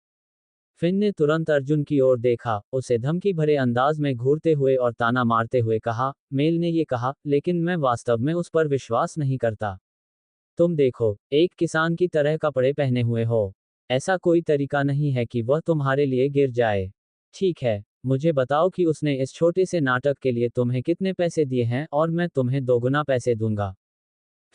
फिन ने तुरंत अर्जुन की ओर देखा, उसे धमकी भरे अंदाज में घूरते हुए और ताना मारते हुए कहा, मेल ने ये कहा, लेकिन मैं वास्तव में उस पर विश्वास नहीं करता। तुम देखो, एक किसान की तरह कपड़े पहने हुए हो। ऐसा कोई तरीका नहीं है कि वह तुम्हारे लिए गिर जाए। ठीक है, मुझे बताओ कि उसने इस छोटे से नाटक के लिए तुम्हें कितने पैसे दिए हैं और मैं तुम्हें दोगुना पैसे दूंगा।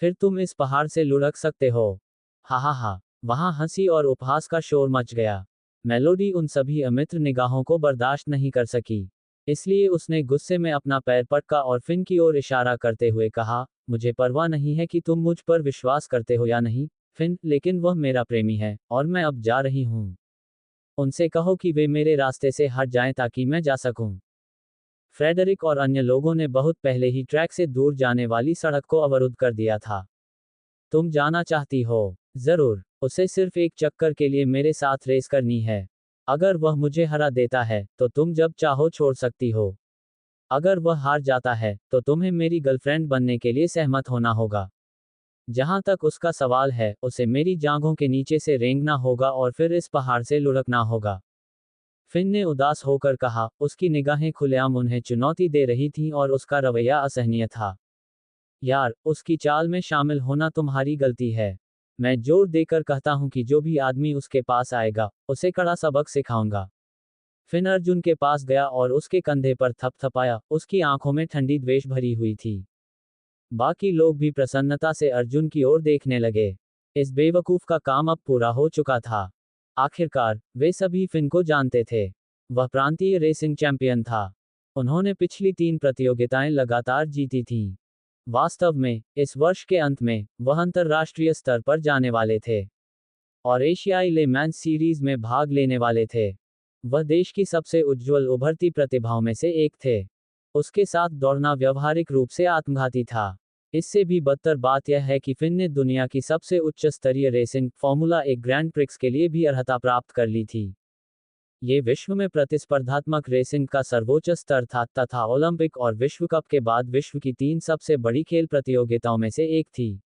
फिर तुम इस पहाड़ से लुढ़क सकते हो। हा हा हा। वहां हंसी और उपहास का शोर मच गया। मेलोडी उन सभी अमित्र निगाहों को बर्दाश्त नहीं कर सकी। इसलिए उसने गुस्से में अपना पैर पटका और फिन की ओर इशारा करते हुए कहा, मुझे परवाह नहीं है कि तुम मुझ पर विश्वास करते हो या नहीं, फिन, लेकिन वह मेरा प्रेमी है, और मैं अब जा रही हूँ। उनसे कहो कि वे मेरे रास्ते से हट जाएं ताकि मैं जा सकूं। फ्रेडरिक और अन्य लोगों ने बहुत पहले ही ट्रैक से दूर जाने वाली सड़क को अवरुद्ध कर दिया था। तुम जाना चाहती हो? जरूर, उसे सिर्फ एक चक्कर के लिए मेरे साथ रेस करनी है। अगर वह मुझे हरा देता है, तो तुम जब चाहो छोड़ सकती हो। अगर वह हार जाता है, तो तुम्हें मेरी गर्लफ्रेंड बनने के लिए सहमत होना होगा। जहां तक उसका सवाल है, उसे मेरी जांघों के नीचे से रेंगना होगा और फिर इस पहाड़ से लुढ़कना होगा। फिन ने उदास होकर कहा, उसकी निगाहें खुलेआम उन्हें चुनौती दे रही थीं और उसका रवैया असहनीय था। यार, उसकी चाल में शामिल होना तुम्हारी गलती है। मैं जोर देकर कहता हूं कि जो भी आदमी उसके पास आएगा, उसे कड़ा सबक सिखाऊंगा। फिन अर्जुन के पास गया और उसके कंधे पर थपथपाया, उसकी आंखों में ठंडी द्वेष भरी हुई थी। बाकी लोग भी प्रसन्नता से अर्जुन की ओर देखने लगे। इस बेवकूफ का काम अब पूरा हो चुका था। आखिरकार, वे सभी फिन को जानते थे। वह प्रांतीय रेसिंग चैंपियन था। उन्होंने पिछली 3 प्रतियोगिताएं लगातार जीती थीं। वास्तव में, इस वर्ष के अंत में, वह अंतर्राष्ट्रीय स्तर पर जाने वाले थे और एशियाई ले मैन सीरीज में भाग लेने वाले थे। वह देश की सबसे उज्ज्वल उभरती प्रतिभाओं में से एक थे। उसके साथ दौड़ना व्यवहारिक रूप से आत्मघाती था। इससे भी बदतर बात यह है कि फिन ने दुनिया की सबसे उच्च स्तरीय रेसिंग, फॉर्मूला 1 ग्रैंड प्रिक्स के लिए भी अर्हता प्राप्त कर ली थी। ये विश्व में प्रतिस्पर्धात्मक रेसिंग का सर्वोच्च स्तर था तथा ओलंपिक और विश्व कप के बाद विश्व की 3 सबसे बड़ी खेल प्रतियोगिताओं में से एक थी।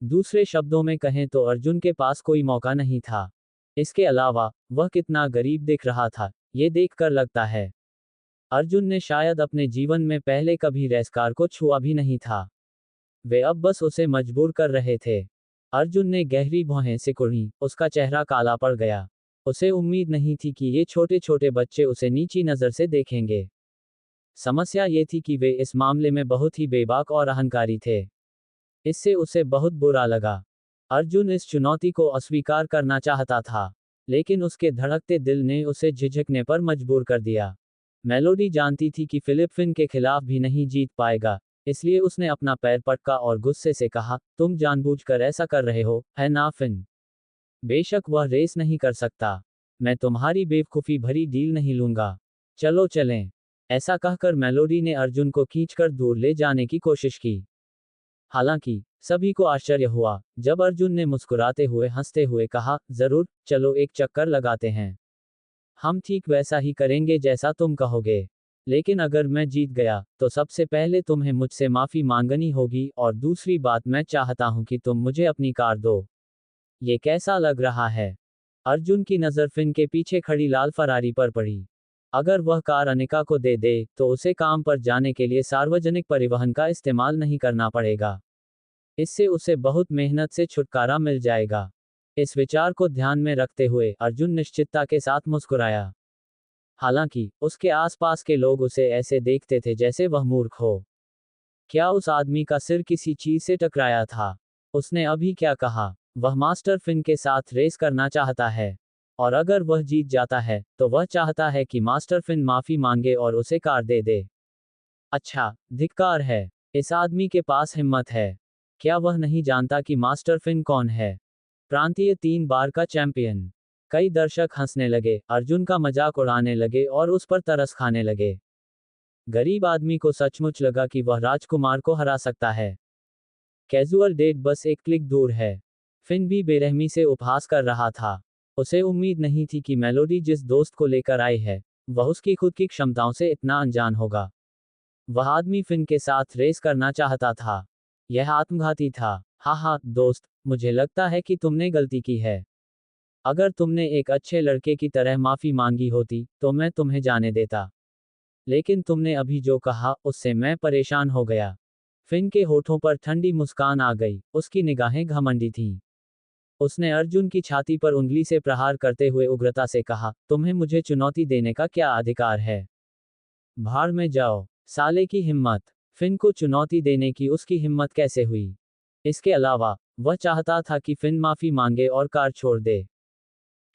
दूसरे शब्दों में कहें तो अर्जुन के पास कोई मौका नहीं था। इसके अलावा वह कितना गरीब दिख रहा था, ये देखकर लगता है अर्जुन ने शायद अपने जीवन में पहले कभी रेस कार को छुआ भी नहीं था। वे अब बस उसे मजबूर कर रहे थे। अर्जुन ने गहरी भौहें सिकुड़ी, उसका चेहरा काला पड़ गया। उसे उम्मीद नहीं थी कि ये छोटे छोटे बच्चे उसे नीची नज़र से देखेंगे। समस्या ये थी कि वे इस मामले में बहुत ही बेबाक और अहंकारी थे। इससे उसे बहुत बुरा लगा। अर्जुन इस चुनौती को अस्वीकार करना चाहता था, लेकिन उसके धड़कते दिल ने उसे झिझकने पर मजबूर कर दिया। मेलोडी जानती थी कि फिलिप फिन के खिलाफ भी नहीं जीत पाएगा, इसलिए उसने अपना पैर पटका और गुस्से से कहा, तुम जानबूझकर ऐसा कर रहे हो, है ना फिन? बेशक वह रेस नहीं कर सकता। मैं तुम्हारी बेवकूफ़ी भरी डील नहीं लूंगा। चलो चलें। ऐसा कहकर मेलोडी ने अर्जुन को खींचकर दूर ले जाने की कोशिश की। हालांकि सभी को आश्चर्य हुआ जब अर्जुन ने मुस्कुराते हुए हंसते हुए कहा, जरूर, चलो एक चक्कर लगाते हैं। हम ठीक वैसा ही करेंगे जैसा तुम कहोगे। लेकिन अगर मैं जीत गया, तो सबसे पहले तुम्हें मुझसे माफ़ी मांगनी होगी और दूसरी बात मैं चाहता हूं कि तुम मुझे अपनी कार दो। ये कैसा लग रहा है? अर्जुन की नज़र फिन के पीछे खड़ी लाल फरारी पर पड़ी। अगर वह कार अनिका को दे दे, तो उसे काम पर जाने के लिए सार्वजनिक परिवहन का इस्तेमाल नहीं करना पड़ेगा। इससे उसे बहुत मेहनत से छुटकारा मिल जाएगा। इस विचार को ध्यान में रखते हुए अर्जुन निश्चितता के साथ मुस्कुराया। हालांकि उसके आसपास के लोग उसे ऐसे देखते थे जैसे वह मूर्ख हो। क्या उस आदमी का सिर किसी चीज से टकराया था? उसने अभी क्या कहा? वह मास्टर फिन के साथ रेस करना चाहता है। और अगर वह जीत जाता है, तो वह चाहता है कि मास्टर फिन माफी मांगे और उसे कार दे दे। अच्छा, धिक्कार है। इस आदमी के पास हिम्मत है। क्या वह नहीं जानता कि मास्टर फिन कौन है? प्रांतीय 3 बार का चैंपियन। कई दर्शक हंसने लगे, अर्जुन का मजाक उड़ाने लगे और उस पर तरस खाने लगे। गरीब आदमी को सचमुच लगा कि वह राजकुमार को हरा सकता है। कैजुअल डेट बस एक क्लिक दूर है। फिन भी बेरहमी से उपहास कर रहा था। उसे उम्मीद नहीं थी कि मेलोडी जिस दोस्त को लेकर आई है, वह उसकी खुद की क्षमताओं से इतना अनजान होगा। वह आदमी फिन के साथ रेस करना चाहता था। यह आत्मघाती था। हाँ दोस्त, मुझे लगता है कि तुमने गलती की है। अगर तुमने एक अच्छे लड़के की तरह माफी मांगी होती, तो मैं तुम्हें जाने देता। लेकिन तुमने अभी जो कहा, उससे मैं परेशान हो गया। फिन के होठों पर ठंडी मुस्कान आ गई, उसकी निगाहें घमंडी थीं। उसने अर्जुन की छाती पर उंगली से प्रहार करते हुए उग्रता से कहा, तुम्हें मुझे चुनौती देने का क्या अधिकार है? भाड़ में जाओ, साले की हिम्मत। फिन को चुनौती देने की उसकी हिम्मत कैसे हुई? इसके अलावा, वह चाहता था कि फिन माफी मांगे और कार छोड़ दे।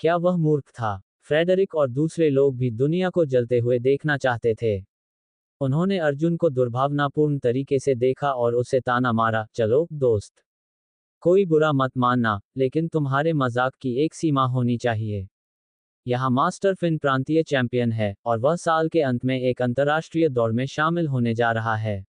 क्या वह मूर्ख था? फ्रेडरिक और दूसरे लोग भी दुनिया को जलते हुए देखना चाहते थे। उन्होंने अर्जुन को दुर्भावनापूर्ण तरीके से देखा और उसे ताना मारा, चलो दोस्त, कोई बुरा मत मानना, लेकिन तुम्हारे मजाक की एक सीमा होनी चाहिए। यहाँ मास्टर फिन प्रांतीय चैंपियन है, और वह साल के अंत में एक अंतर्राष्ट्रीय दौड़ में शामिल होने जा रहा है।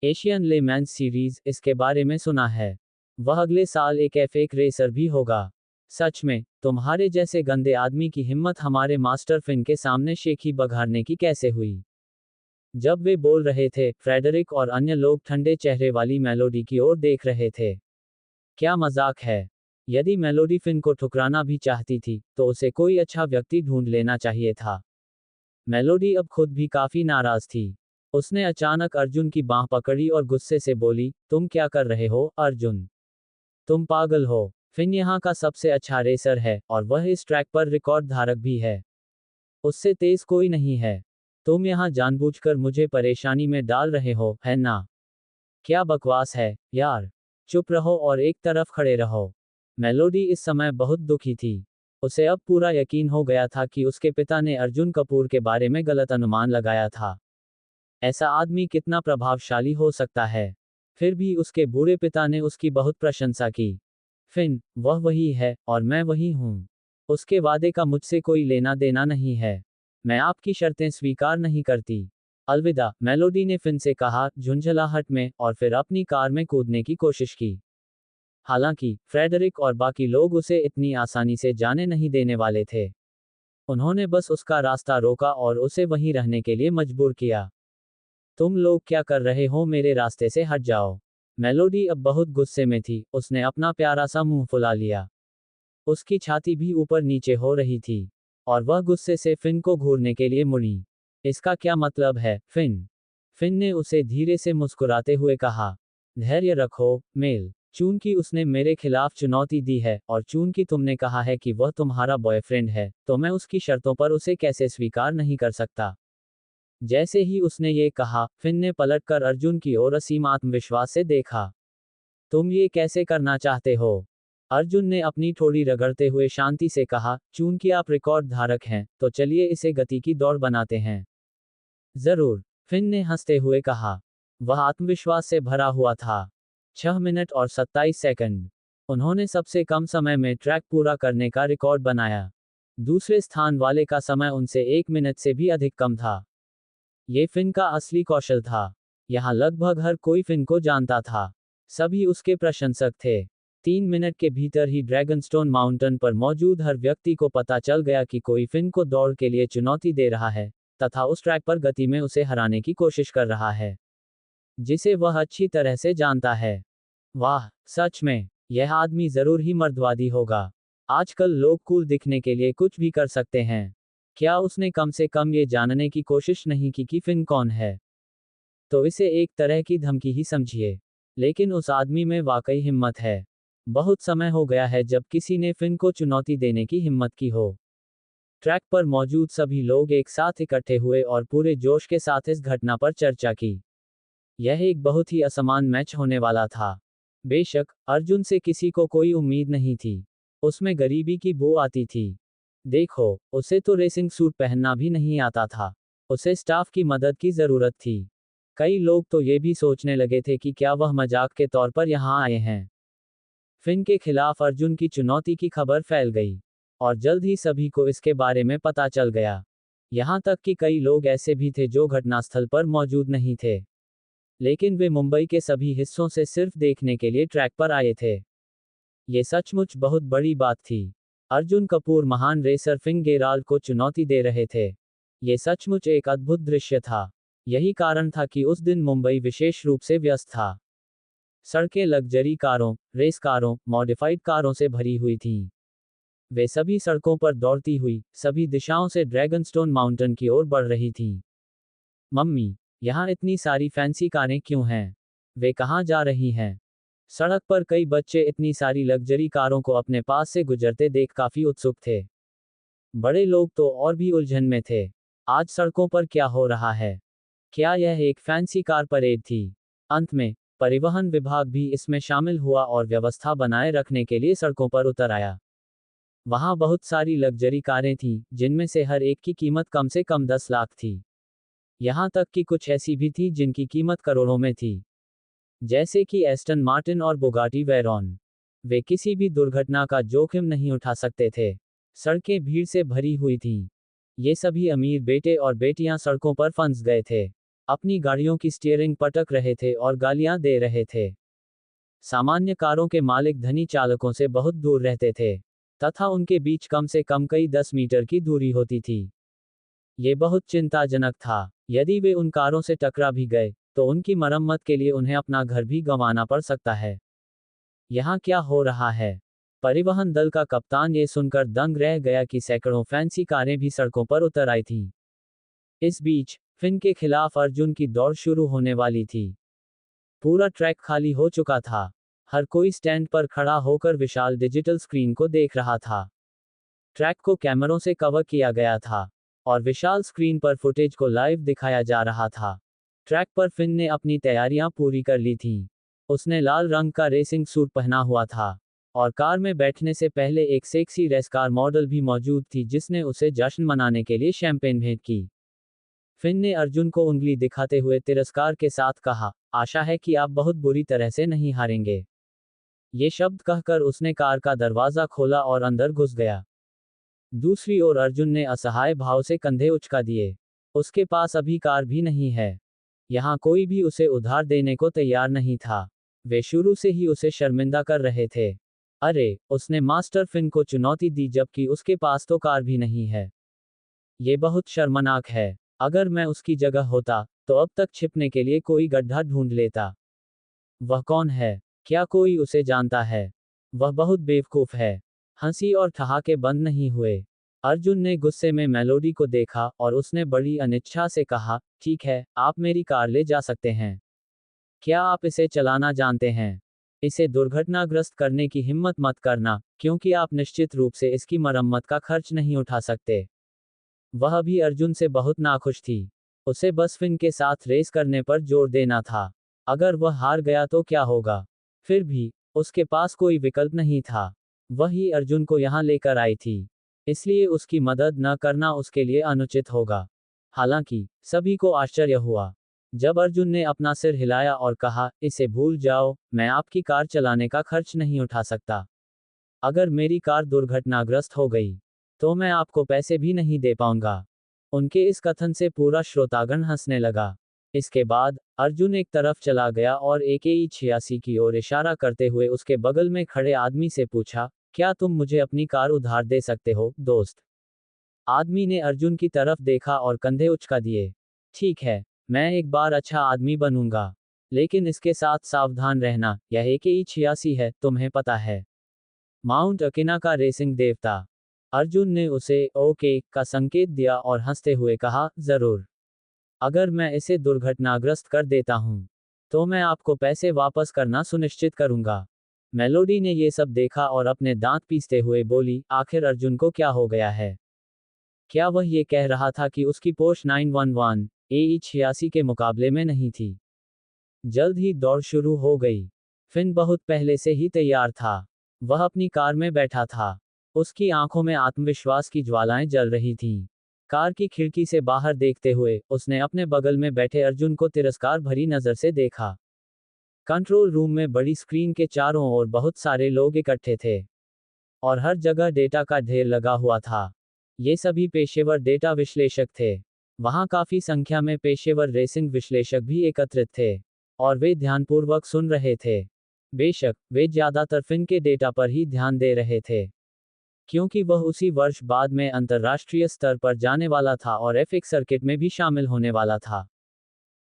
एशियन ले मैंस सीरीज, इसके बारे में सुना है। वह अगले साल एक F1 रेसर भी होगा। सच में, तुम्हारे जैसे गंदे आदमी की हिम्मत हमारे मास्टर फिन के सामने शेखी बघाड़ने की कैसे हुई? जब वे बोल रहे थे, फ्रेडरिक और अन्य लोग ठंडे चेहरे वाली मेलोडी की ओर देख रहे थे। क्या मजाक है? यदि मेलोडी फिन को ठुकराना भी चाहती थी, तो उसे कोई अच्छा व्यक्ति ढूंढ लेना चाहिए था। मेलोडी अब खुद भी काफी नाराज थी। उसने अचानक अर्जुन की बांह पकड़ी और गुस्से से बोली, तुम क्या कर रहे हो, अर्जुन? तुम पागल हो। फिन यहाँ का सबसे अच्छा रेसर है, और वह इस ट्रैक पर रिकॉर्ड धारक भी है। उससे तेज कोई नहीं है। तुम यहाँ जानबूझकर मुझे परेशानी में डाल रहे हो, है ना? क्या बकवास है, यार। चुप रहो और एक तरफ खड़े रहो। मेलोडी इस समय बहुत दुखी थी। उसे अब पूरा यकीन हो गया था कि उसके पिता ने अर्जुन कपूर के बारे में गलत अनुमान लगाया था। ऐसा आदमी कितना प्रभावशाली हो सकता है। फिर भी उसके बूढ़े पिता ने उसकी बहुत प्रशंसा की। फिन, वह वही है, और मैं वही हूँ। उसके वादे का मुझसे कोई लेना देना नहीं है। मैं आपकी शर्तें स्वीकार नहीं करती। अलविदा, मेलोडी ने फिन से कहा, झुंझलाहट में, और फिर अपनी कार में कूदने की कोशिश की। हालांकि, फ्रेडरिक और बाकी लोग उसे इतनी आसानी से जाने नहीं देने वाले थे। उन्होंने बस उसका रास्ता रोका और उसे वहीं रहने के लिए मजबूर किया। तुम लोग क्या कर रहे हो, मेरे रास्ते से हट जाओ। मेलोडी अब बहुत गुस्से में थी, उसने अपना प्यारा सा मुंह फुला लिया। उसकी छाती भी ऊपर नीचे हो रही थी और वह गुस्से से फिन को घूरने के लिए मुड़ी। इसका क्या मतलब है, फिन? फिन ने उसे धीरे से मुस्कुराते हुए कहा। धैर्य रखो, मेल। चूंकि उसने मेरे खिलाफ चुनौती दी है और चूंकि तुमने कहा है कि वह तुम्हारा बॉयफ्रेंड है, तो मैं उसकी शर्तों पर उसे कैसे स्वीकार नहीं कर सकता। जैसे ही उसने ये कहा, फिन ने पलटकर अर्जुन की ओर असीम आत्मविश्वास से देखा। तुम ये कैसे करना चाहते हो? अर्जुन ने अपनी ठोड़ी रगड़ते हुए शांति से कहा, चूंकि आप रिकॉर्ड धारक हैं, तो चलिए इसे गति की दौड़ बनाते हैं। जरूर, फिन ने हंसते हुए कहा। वह आत्मविश्वास से भरा हुआ था। 6 मिनट और 27 सेकंड। उन्होंने सबसे कम समय में ट्रैक पूरा करने का रिकॉर्ड बनाया। दूसरे स्थान वाले का समय उनसे 1 मिनट से भी अधिक कम था। ये फिन का असली कौशल था। यहाँ लगभग हर कोई फिन को जानता था। सभी उसके प्रशंसक थे। 3 मिनट के भीतर ही ड्रैगनस्टोन माउंटेन पर मौजूद हर व्यक्ति को पता चल गया कि कोई फिन को दौड़ के लिए चुनौती दे रहा है, तथा उस ट्रैक पर गति में उसे हराने की कोशिश कर रहा है, जिसे वह अच्छी तरह से जानता है। वाह, सच में, यह आदमी जरूर ही मर्दवादी होगा। आजकल लोग कूल दिखने के लिए कुछ भी कर सकते हैं। क्या उसने कम से कम ये जानने की कोशिश नहीं की कि फिन कौन है? तो इसे एक तरह की धमकी ही समझिए। लेकिन उस आदमी में वाकई हिम्मत है। बहुत समय हो गया है जब किसी ने फिन को चुनौती देने की हिम्मत की हो। ट्रैक पर मौजूद सभी लोग एक साथ इकट्ठे हुए और पूरे जोश के साथ इस घटना पर चर्चा की। यह एक बहुत ही असमान मैच होने वाला था। बेशक, अर्जुन से किसी को कोई उम्मीद नहीं थी। उसमें गरीबी की बू आती थी। देखो, उसे तो रेसिंग सूट पहनना भी नहीं आता था। उसे स्टाफ की मदद की जरूरत थी। कई लोग तो ये भी सोचने लगे थे कि क्या वह मजाक के तौर पर यहाँ आए हैं। फिन के खिलाफ अर्जुन की चुनौती की खबर फैल गई और जल्द ही सभी को इसके बारे में पता चल गया। यहाँ तक कि कई लोग ऐसे भी थे जो घटनास्थल पर मौजूद नहीं थे, लेकिन वे मुंबई के सभी हिस्सों से सिर्फ देखने के लिए ट्रैक पर आए थे। ये सचमुच बहुत बड़ी बात थी। अर्जुन कपूर महान रेसर फिन गेराल्ड को चुनौती दे रहे थे। ये सचमुच एक अद्भुत दृश्य था। यही कारण था कि उस दिन मुंबई विशेष रूप से व्यस्त था। सड़कें लग्जरी कारों, रेस कारों, मॉडिफाइड कारों से भरी हुई थीं। वे सभी सड़कों पर दौड़ती हुई, सभी दिशाओं से ड्रैगनस्टोन माउंटेन की ओर बढ़ रही थीं। मम्मी, यहाँ इतनी सारी फैंसी कारें क्यों हैं? वे कहाँ जा रही हैं? सड़क पर कई बच्चे इतनी सारी लग्जरी कारों को अपने पास से गुजरते देख काफी उत्सुक थे। बड़े लोग तो और भी उलझन में थे। आज सड़कों पर क्या हो रहा है? क्या यह एक फैंसी कार परेड थी? अंत में, परिवहन विभाग भी इसमें शामिल हुआ और व्यवस्था बनाए रखने के लिए सड़कों पर उतर आया। वहां बहुत सारी लग्जरी कारें थीं, जिनमें से हर एक की कीमत कम से कम 10 लाख थी। यहां तक कि कुछ ऐसी भी थी जिनकी कीमत करोड़ों में थी, जैसे कि एस्टन मार्टिन और बुगाटी वेरॉन। वे किसी भी दुर्घटना का जोखिम नहीं उठा सकते थे। सड़कें भीड़ से भरी हुई थीं। ये सभी अमीर बेटे और बेटियां सड़कों पर फंस गए थे। अपनी गाड़ियों की स्टीयरिंग पटक रहे थे और गालियां दे रहे थे। सामान्य कारों के मालिक धनी चालकों से बहुत दूर रहते थे, तथा उनके बीच कम से कम कई 10 मीटर की दूरी होती थी। ये बहुत चिंताजनक था। यदि वे उन कारों से टकरा भी गए, तो उनकी मरम्मत के लिए उन्हें अपना घर भी गंवाना पड़ सकता है। यहाँ क्या हो रहा है? परिवहन दल का कप्तान ये सुनकर दंग रह गया कि सैकड़ों फैंसी कारें भी सड़कों पर उतर आई थीं। इस बीच, फिन के खिलाफ अर्जुन की दौड़ शुरू होने वाली थी। पूरा ट्रैक खाली हो चुका था। हर कोई स्टैंड पर खड़ा होकर विशाल डिजिटल स्क्रीन को देख रहा था। ट्रैक को कैमरों से कवर किया गया था और विशाल स्क्रीन पर फुटेज को लाइव दिखाया जा रहा था। ट्रैक पर फिन ने अपनी तैयारियां पूरी कर ली थीं। उसने लाल रंग का रेसिंग सूट पहना हुआ था और कार में बैठने से पहले एक सेक्सी रेस कार मॉडल भी मौजूद थी जिसने उसे जश्न मनाने के लिए शैंपेन भेंट की। फिन ने अर्जुन को उंगली दिखाते हुए तिरस्कार के साथ कहा, आशा है कि आप बहुत बुरी तरह से नहीं हारेंगे। ये शब्द कहकर उसने कार का दरवाजा खोला और अंदर घुस गया। दूसरी ओर अर्जुन ने असहाय भाव से कंधे उचका दिए। उसके पास अभी कार भी नहीं है। यहाँ कोई भी उसे उधार देने को तैयार नहीं था। वे शुरू से ही उसे शर्मिंदा कर रहे थे। अरे, उसने मास्टर फिन को चुनौती दी जबकि उसके पास तो कार भी नहीं है। ये बहुत शर्मनाक है। अगर मैं उसकी जगह होता, तो अब तक छिपने के लिए कोई गड्ढा ढूंढ लेता। वह कौन है? क्या कोई उसे जानता है? वह बहुत बेवकूफ है। हंसी और ठहाके बंद नहीं हुए। अर्जुन ने गुस्से में मेलोडी को देखा और उसने बड़ी अनिच्छा से कहा, ठीक है, आप मेरी कार ले जा सकते हैं। क्या आप इसे चलाना जानते हैं? इसे दुर्घटनाग्रस्त करने की हिम्मत मत करना, क्योंकि आप निश्चित रूप से इसकी मरम्मत का खर्च नहीं उठा सकते। वह भी अर्जुन से बहुत नाखुश थी। उसे बस फिन के साथ रेस करने पर जोर देना था। अगर वह हार गया तो क्या होगा? फिर भी, उसके पास कोई विकल्प नहीं था। वही अर्जुन को यहाँ लेकर आई थी। इसलिए उसकी मदद न करना उसके लिए अनुचित होगा। हालांकि, सभी को आश्चर्य हुआ जब अर्जुन ने अपना सिर हिलाया और कहा, इसे भूल जाओ, मैं आपकी कार चलाने का खर्च नहीं उठा सकता। अगर मेरी कार दुर्घटनाग्रस्त हो गई, तो मैं आपको पैसे भी नहीं दे पाऊंगा। उनके इस कथन से पूरा श्रोतागण हंसने लगा। इसके बाद, अर्जुन एक तरफ चला गया और AKE-86 की ओर इशारा करते हुए उसके बगल में खड़े आदमी से पूछा, क्या तुम मुझे अपनी कार उधार दे सकते हो, दोस्त? आदमी ने अर्जुन की तरफ देखा और कंधे उचका दिए। ठीक है, मैं एक बार अच्छा आदमी बनूंगा। लेकिन इसके साथ सावधान रहना, यह AKE-86 है, तुम्हें पता है। माउंट अकिना का रेसिंग देवता। अर्जुन ने उसे ओके का संकेत दिया और हंसते हुए कहा, जरूर। अगर मैं इसे दुर्घटनाग्रस्त कर देता हूं, तो मैं आपको पैसे वापस करना सुनिश्चित करूंगा। मेलोडी ने ये सब देखा और अपने दांत पीसते हुए बोली, आखिर अर्जुन को क्या हो गया है? क्या वह ये कह रहा था कि उसकी पोर्श 911 AE-86 के मुकाबले में नहीं थी? जल्द ही दौड़ शुरू हो गई। फिन बहुत पहले से ही तैयार था। वह अपनी कार में बैठा था। उसकी आंखों में आत्मविश्वास की ज्वालाएं जल रही थीं। कार की खिड़की से बाहर देखते हुए, उसने अपने बगल में बैठे अर्जुन को तिरस्कार भरी नजर से देखा। कंट्रोल रूम में बड़ी स्क्रीन के चारों ओर बहुत सारे लोग इकट्ठे थे। और हर जगह डेटा का ढेर लगा हुआ था। ये सभी पेशेवर डेटा विश्लेषक थे। वहां काफी संख्या में पेशेवर रेसिंग विश्लेषक भी एकत्रित थे। और वे ध्यानपूर्वक सुन रहे थे। बेशक, वे ज्यादातर फिन के डेटा पर ही ध्यान दे रहे थे। क्योंकि वह उसी वर्ष बाद में अंतर्राष्ट्रीय स्तर पर जाने वाला था और F1 सर्किट में भी शामिल होने वाला था।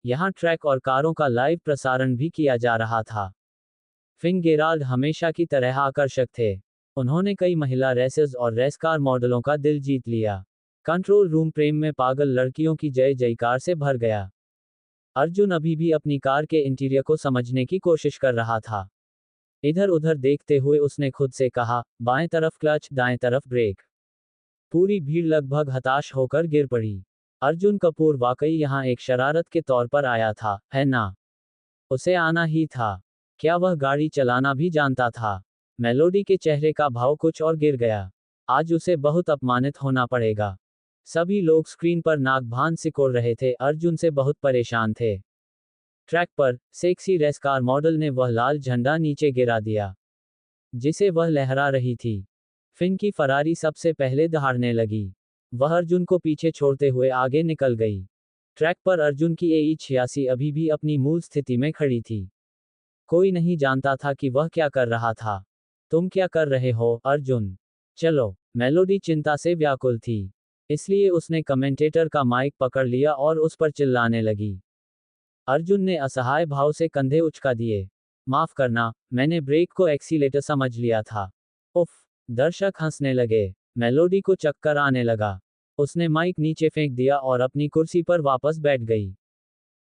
यहाँ ट्रैक और कारों का लाइव प्रसारण भी किया जा रहा था। फिन गेराल्ड हमेशा की तरह आकर्षक थे। उन्होंने कई महिला रेसर्स और रेस कार मॉडलों का दिल जीत लिया। कंट्रोल रूम प्रेम में पागल लड़कियों की जय जयकार से भर गया। अर्जुन अभी भी अपनी कार के इंटीरियर को समझने की कोशिश कर रहा था। इधर उधर देखते हुए उसने खुद से कहा, बाएं तरफ क्लच, दाएं तरफ ब्रेक। पूरी भीड़ लगभग हताश होकर गिर पड़ी। अर्जुन कपूर वाकई यहाँ एक शरारत के तौर पर आया था, है ना? उसे आना ही था। क्या वह गाड़ी चलाना भी जानता था? मेलोडी के चेहरे का भाव कुछ और गिर गया। आज उसे बहुत अपमानित होना पड़ेगा। सभी लोग स्क्रीन पर नाक भान सिकोड़ रहे थे, अर्जुन से बहुत परेशान थे। ट्रैक पर, सेक्सी रेस कार मॉडल ने वह लाल झंडा नीचे गिरा दिया, जिसे वह लहरा रही थी। फिन की फरारी सबसे पहले दहाड़ने लगी। वह अर्जुन को पीछे छोड़ते हुए आगे निकल गई। ट्रैक पर अर्जुन की AE-86 अभी भी अपनी मूल स्थिति में खड़ी थी। कोई नहीं जानता था कि वह क्या कर रहा था। तुम क्या कर रहे हो, अर्जुन? चलो। मेलोडी चिंता से व्याकुल थी। इसलिए उसने कमेंटेटर का माइक पकड़ लिया और उस पर चिल्लाने लगी। अर्जुन ने असहाय भाव से कंधे उचका दिए। माफ करना, मैंने ब्रेक को एक्सीलेटर समझ लिया था। उफ! दर्शक हंसने लगे। मेलोडी को चक्कर आने लगा। उसने माइक नीचे फेंक दिया और अपनी कुर्सी पर वापस बैठ गई।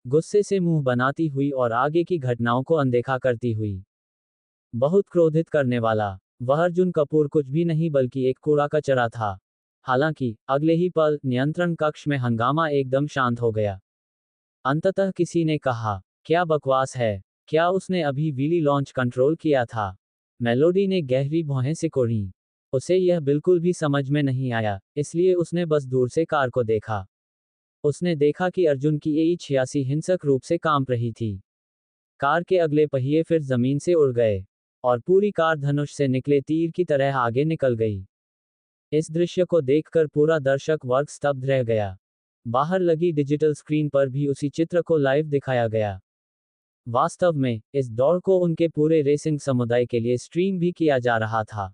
गुस्से से मुंह बनाती हुई और आगे की घटनाओं को अनदेखा करती हुई। बहुत क्रोधित करने वाला। वह अर्जुन कपूर कुछ भी नहीं बल्कि एक कूड़ा कचरा था। हालांकि, अगले ही पल, नियंत्रण कक्ष में हंगामा एकदम शांत हो गया। अंततः किसी ने कहा, क्या बकवास है? क्या उसने अभी व्हीली लॉन्च कंट्रोल किया था? मेलोडी ने गहरी भौहें सिकोड़ी। उसे यह बिल्कुल भी समझ में नहीं आया, इसलिए उसने बस दूर से कार को देखा। उसने देखा कि अर्जुन की AE-86 हिंसक रूप से कांप रही थी। कार के अगले पहिए फिर जमीन से उड़ गए। और पूरी कार धनुष से निकले तीर की तरह आगे निकल गई। इस दृश्य को देखकर पूरा दर्शक वर्ग स्तब्ध रह गया। बाहर लगी डिजिटल स्क्रीन पर भी उसी चित्र को लाइव दिखाया गया। वास्तव में, इस दौड़ को उनके पूरे रेसिंग समुदाय के लिए स्ट्रीम भी किया जा रहा था।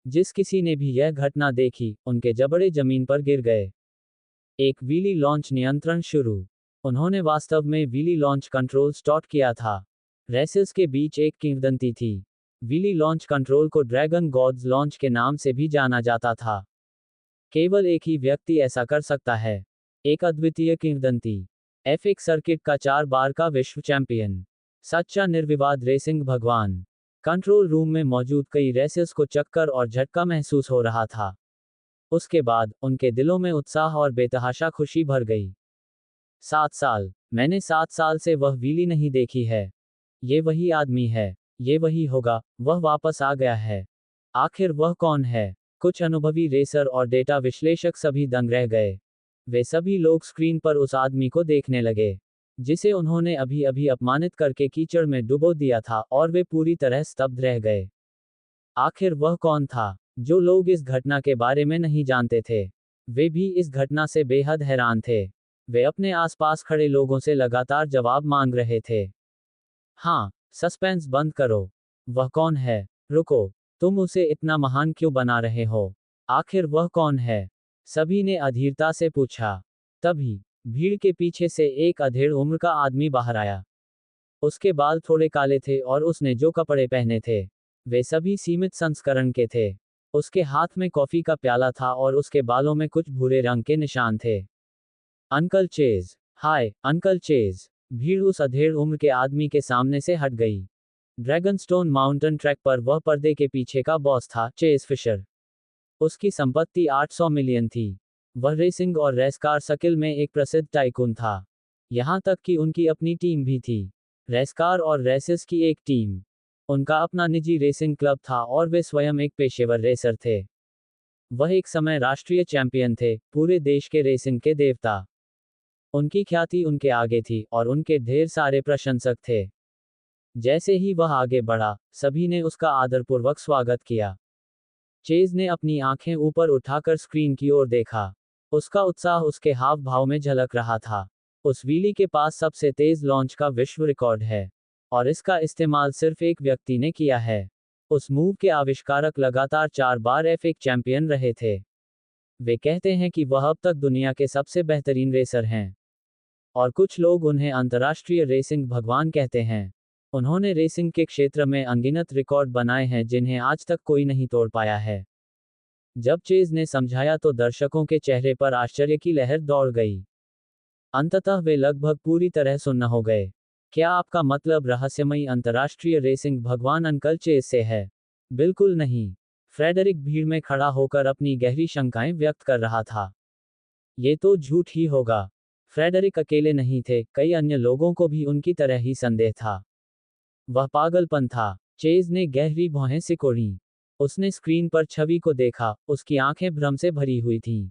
जिस किसी ने भी यह घटना देखी, उनके जबड़े जमीन पर गिर गए। एक व्हीली लॉन्च नियंत्रण शुरू। उन्होंने वास्तव में व्हीली लॉन्च कंट्रोल स्टार्ट किया था। रेसेस के बीच एक किंवदंती थी। व्हीली लॉन्च कंट्रोल को ड्रैगन गॉड्स लॉन्च के नाम से भी जाना जाता था। केवल एक ही व्यक्ति ऐसा कर सकता है। एक अद्वितीय किंवदंती। F1 सर्किट का 4 बार का विश्व चैंपियन। सच्चा निर्विवाद रेसिंग भगवान। कंट्रोल रूम में मौजूद कई रेसर्स को चक्कर और झटका महसूस हो रहा था। उसके बाद उनके दिलों में उत्साह और बेतहाशा खुशी भर गई। 7 साल। मैंने 7 साल से वह व्हीली नहीं देखी है। ये वही आदमी है। ये वही होगा। वह वापस आ गया है। आखिर वह कौन है? कुछ अनुभवी रेसर और डेटा विश्लेषक सभी दंग रह गए। वे सभी लोग स्क्रीन पर उस आदमी को देखने लगे जिसे उन्होंने अभी अभी अपमानित करके कीचड़ में डुबो दिया था, और वे पूरी तरह स्तब्ध रह गए। आखिर वह कौन था? जो लोग इस घटना के बारे में नहीं जानते थे, वे भी इस घटना से बेहद हैरान थे। वे अपने आसपास खड़े लोगों से लगातार जवाब मांग रहे थे। हाँ, सस्पेंस बंद करो। वह कौन है? रुको, तुम उसे इतना महान क्यों बना रहे हो? आखिर वह कौन है? सभी ने अधीरता से पूछा। तभी भीड़ के पीछे से एक अधेड़ उम्र का आदमी बाहर आया। उसके बाल थोड़े काले थे और उसने जो कपड़े पहने थे वे सभी सीमित संस्करण के थे। उसके हाथ में कॉफी का प्याला था और उसके बालों में कुछ भूरे रंग के निशान थे। Uncle chase. Hi uncle chase. भीड़ उस अधेड़ उम्र के आदमी के सामने से हट गई। ड्रैगनस्टोन माउंटेन ट्रैक पर वह पर्दे के पीछे का बॉस था, चेज फिशर। उसकी संपत्ति 800 मिलियन थी। वह रेसिंग और रेस कार सर्किल में एक प्रसिद्ध टाइकून था। यहां तक कि उनकी अपनी टीम भी थी, रेस कार और रेसेस की एक टीम। उनका अपना निजी रेसिंग क्लब था और वे स्वयं एक पेशेवर रेसर थे। वह एक समय राष्ट्रीय चैंपियन थे, पूरे देश के रेसिंग के देवता। उनकी ख्याति उनके आगे थी और उनके ढेर सारे प्रशंसक थे। जैसे ही वह आगे बढ़ा, सभी ने उसका आदरपूर्वक स्वागत किया। चेज ने अपनी आंखें ऊपर उठाकर स्क्रीन की ओर देखा। उसका उत्साह उसके हाव भाव में झलक रहा था। उस व्हीली के पास सबसे तेज लॉन्च का विश्व रिकॉर्ड है, और इसका इस्तेमाल सिर्फ एक व्यक्ति ने किया है। उस मूव के आविष्कारक लगातार 4 बार F1 चैंपियन रहे थे। वे कहते हैं कि वह अब तक दुनिया के सबसे बेहतरीन रेसर हैं, और कुछ लोग उन्हें अंतर्राष्ट्रीय रेसिंग भगवान कहते हैं। उन्होंने रेसिंग के क्षेत्र में अनगिनत रिकॉर्ड बनाए हैं जिन्हें आज तक कोई नहीं तोड़ पाया है। जब चेज ने समझाया तो दर्शकों के चेहरे पर आश्चर्य की लहर दौड़ गई। अंततः वे लगभग पूरी तरह सुन्न हो गए। क्या आपका मतलब रहस्यमयी अंतर्राष्ट्रीय रेसिंग भगवान अंकल चेज से है? बिल्कुल नहीं। फ्रेडरिक भीड़ में खड़ा होकर अपनी गहरी शंकाएं व्यक्त कर रहा था। ये तो झूठ ही होगा। फ्रेडरिक अकेले नहीं थे, कई अन्य लोगों को भी उनकी तरह ही संदेह था। वह पागलपन था। चेज ने गहरी भौहें सिकोड़ी। उसने स्क्रीन पर छवि को देखा, उसकी आंखें भ्रम से भरी हुई थीं।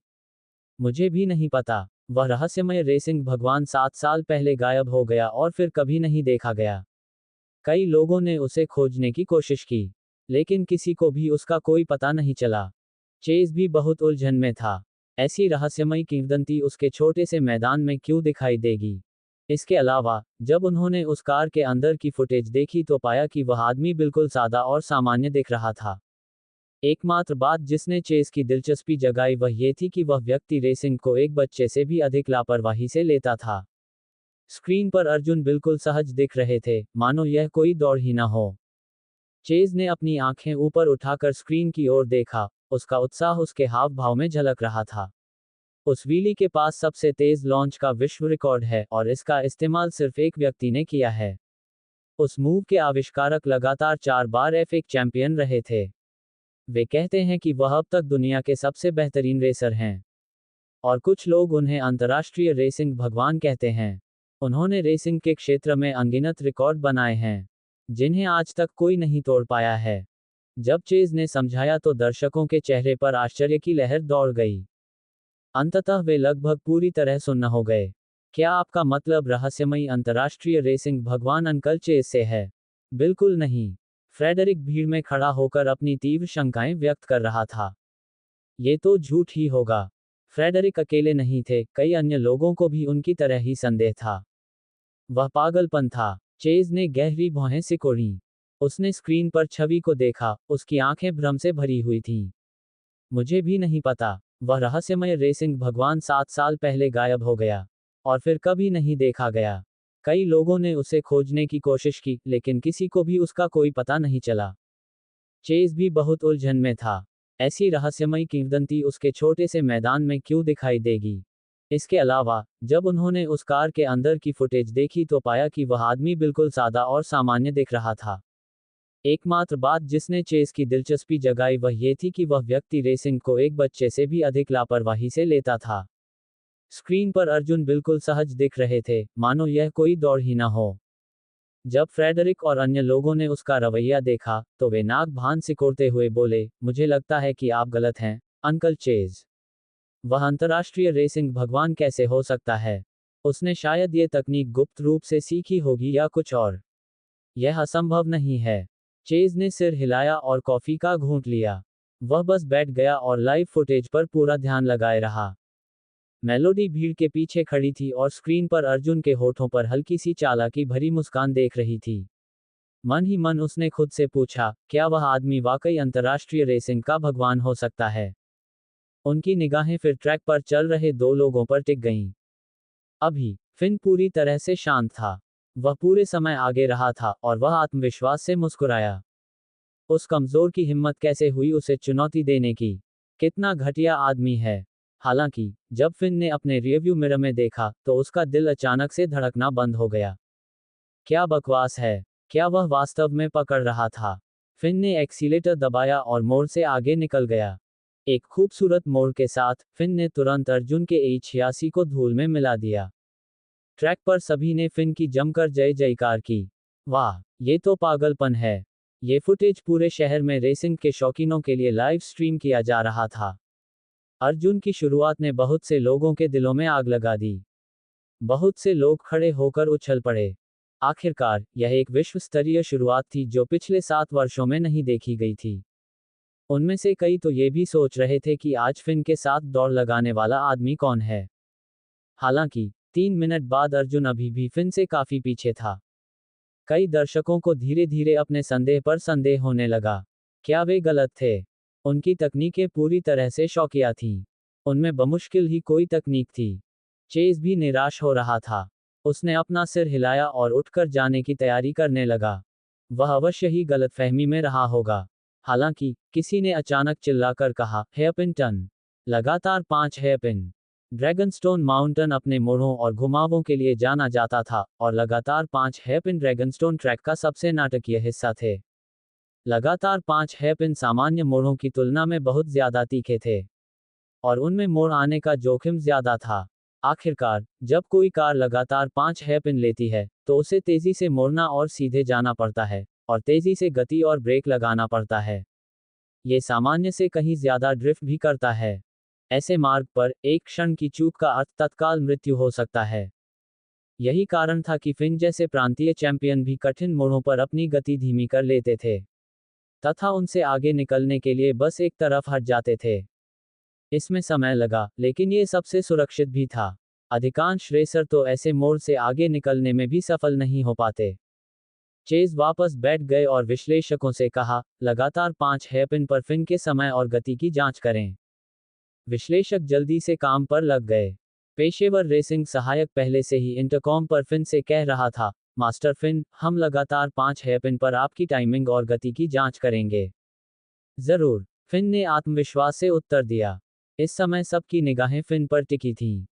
मुझे भी नहीं पता। वह रहस्यमय रेसिंग भगवान 7 साल पहले गायब हो गया और फिर कभी नहीं देखा गया। कई लोगों ने उसे खोजने की कोशिश की, लेकिन किसी को भी उसका कोई पता नहीं चला। चेज भी बहुत उलझन में था। ऐसी रहस्यमयी किंवदंती उसके छोटे से मैदान में क्यों दिखाई देगी? इसके अलावा, जब उन्होंने उस कार के अंदर की फुटेज देखी तो पाया कि वह आदमी बिल्कुल सादा और सामान्य दिख रहा था। एकमात्र बात जिसने चेज की दिलचस्पी जगाई वह ये थी कि वह व्यक्ति रेसिंग को एक बच्चे से भी अधिक लापरवाही से लेता था। स्क्रीन पर अर्जुन बिल्कुल सहज दिख रहे थे, मानो यह कोई दौड़ ही ना हो। चेज ने अपनी आंखें ऊपर उठाकर स्क्रीन की ओर देखा, उसका उत्साह उसके हाव भाव में झलक रहा था। उस व्हीली के पास सबसे तेज लॉन्च का विश्व रिकॉर्ड है और इसका इस्तेमाल सिर्फ एक व्यक्ति ने किया है। उस मूव के आविष्कारक लगातार 4 बार F1 चैंपियन रहे थे। वे कहते हैं कि वह अब तक दुनिया के सबसे बेहतरीन रेसर हैं, और कुछ लोग उन्हें अंतर्राष्ट्रीय रेसिंग भगवान कहते हैं। उन्होंने रेसिंग के क्षेत्र में अनगिनत रिकॉर्ड बनाए हैं जिन्हें आज तक कोई नहीं तोड़ पाया है। जब चेज ने समझाया तो दर्शकों के चेहरे पर आश्चर्य की लहर दौड़ गई। अंततः वे लगभग पूरी तरह सुन्न हो गए। क्या आपका मतलब रहस्यमयी अंतर्राष्ट्रीय रेसिंग भगवान अंकल चेज से है? बिल्कुल नहीं। फ्रेडरिक भीड़ में खड़ा होकर अपनी तीव्र शंकाएं व्यक्त कर रहा था। ये तो झूठ ही होगा। फ्रेडरिक अकेले नहीं थे, कई अन्य लोगों को भी उनकी तरह ही संदेह था। वह पागलपन था। चेज ने गहरी भौहें सिकोड़ी। उसने स्क्रीन पर छवि को देखा, उसकी आंखें भ्रम से भरी हुई थीं। मुझे भी नहीं पता। वह रहस्यमय रेसिंग भगवान 7 साल पहले गायब हो गया और फिर कभी नहीं देखा गया। कई लोगों ने उसे खोजने की कोशिश की, लेकिन किसी को भी उसका कोई पता नहीं चला। चेज भी बहुत उलझन में था। ऐसी रहस्यमय किंवदंती उसके छोटे से मैदान में क्यों दिखाई देगी? इसके अलावा, जब उन्होंने उस कार के अंदर की फुटेज देखी तो पाया कि वह आदमी बिल्कुल सादा और सामान्य दिख रहा था। एकमात्र बात जिसने चेज की दिलचस्पी जगाई वह ये थी कि वह व्यक्ति रेसिंग को एक बच्चे से भी अधिक लापरवाही से लेता था। स्क्रीन पर अर्जुन बिल्कुल सहज दिख रहे थे, मानो यह कोई दौड़ ही न हो। जब फ्रेडरिक और अन्य लोगों ने उसका रवैया देखा, तो वे नाक भान सिकोड़ते हुए बोले, मुझे लगता है कि आप गलत हैं, अंकल चेज। वह अंतर्राष्ट्रीय रेसिंग भगवान कैसे हो सकता है? उसने शायद ये तकनीक गुप्त रूप से सीखी होगी या कुछ और। यह असंभव नहीं है। चेज ने सिर हिलाया और कॉफी का घूंट लिया। वह बस बैठ गया और लाइव फुटेज पर पूरा ध्यान लगाए रहा। मेलोडी भीड़ के पीछे खड़ी थी और स्क्रीन पर अर्जुन के होठों पर हल्की सी चालाकी भरी मुस्कान देख रही थी। मन ही मन उसने खुद से पूछा, क्या वह आदमी वाकई अंतर्राष्ट्रीय रेसिंग का भगवान हो सकता है? उनकी निगाहें फिर ट्रैक पर चल रहे दो लोगों पर टिक गईं। अभी फिन पूरी तरह से शांत था। वह पूरे समय आगे रहा था और वह आत्मविश्वास से मुस्कुराया। उस कमजोर की हिम्मत कैसे हुई उसे चुनौती देने की? कितना घटिया आदमी है। हालांकि जब फिन ने अपने रियरव्यू मिरर में देखा तो उसका दिल अचानक से धड़कना बंद हो गया। क्या बकवास है? क्या वह वास्तव में पकड़ रहा था? फिन ने एक्सीलेटर दबाया और मोड़ से आगे निकल गया। एक खूबसूरत मोड़ के साथ फिन ने तुरंत अर्जुन के E86 को धूल में मिला दिया। ट्रैक पर सभी ने फिन की जमकर जय जयकार की। वाह, ये तो पागलपन है। ये फुटेज पूरे शहर में रेसिंग के शौकीनों के लिए लाइव स्ट्रीम किया जा रहा था। अर्जुन की शुरुआत ने बहुत से लोगों के दिलों में आग लगा दी। बहुत से लोग खड़े होकर उछल पड़े। आखिरकार, यह एक विश्व स्तरीय शुरुआत थी जो पिछले 7 वर्षों में नहीं देखी गई थी। उनमें से कई तो ये भी सोच रहे थे कि आज फिन के साथ दौड़ लगाने वाला आदमी कौन है। हालांकि 3 मिनट बाद अर्जुन अभी भी फिन से काफी पीछे था। कई दर्शकों को धीरे धीरे अपने संदेह पर संदेह होने लगा। क्या वे गलत थे? उनकी तकनीकें पूरी तरह से शौकिया थीं। उनमें बमुश्किल ही कोई तकनीक थी। चेज भी निराश हो रहा था। उसने अपना सिर हिलाया और उठकर जाने की तैयारी करने लगा। वह अवश्य ही गलतफहमी में रहा होगा। हालांकि किसी ने अचानक चिल्लाकर कहा, हेयरपिन टर्न। लगातार 5 हेयरपिन। ड्रैगनस्टोन माउंटेन अपने मोड़ों और घुमावों के लिए जाना जाता था, और लगातार 5 हेयरपिन ड्रैगनस्टोन ट्रैक का सबसे नाटकीय हिस्सा थे। लगातार 5 हेयरपिन सामान्य मोड़ों की तुलना में बहुत ज्यादा तीखे थे, और उनमें मोड़ आने का जोखिम ज्यादा था। आखिरकार, जब कोई कार लगातार 5 हेयरपिन लेती है, तो उसे तेजी से मोड़ना और सीधे जाना पड़ता है, और तेजी से गति और ब्रेक लगाना पड़ता है। ये सामान्य से कहीं ज्यादा ड्रिफ्ट भी करता है। ऐसे मार्ग पर एक क्षण की चूक का अर्थ तत्काल मृत्यु हो सकता है। यही कारण था कि फिन जैसे प्रांतीय चैंपियन भी कठिन मोड़ों पर अपनी गति धीमी कर लेते थे, तथा उनसे आगे निकलने के लिए बस एक तरफ हट जाते थे। इसमें समय लगा, लेकिन ये सबसे सुरक्षित भी था। अधिकांश रेसर तो ऐसे मोड़ से आगे निकलने में भी सफल नहीं हो पाते। चेज वापस बैठ गए और विश्लेषकों से कहा, लगातार 5 हेयरपिन पर फिन के समय और गति की जांच करें। विश्लेषक जल्दी से काम पर लग गए। पेशेवर रेसिंग सहायक पहले से ही इंटरकॉम पर फिन से कह रहा था, मास्टर फिन, हम लगातार 5 हेयरपिन पर आपकी टाइमिंग और गति की जांच करेंगे। जरूर, फिन ने आत्मविश्वास से उत्तर दिया। इस समय सबकी निगाहें फिन पर टिकी थीं।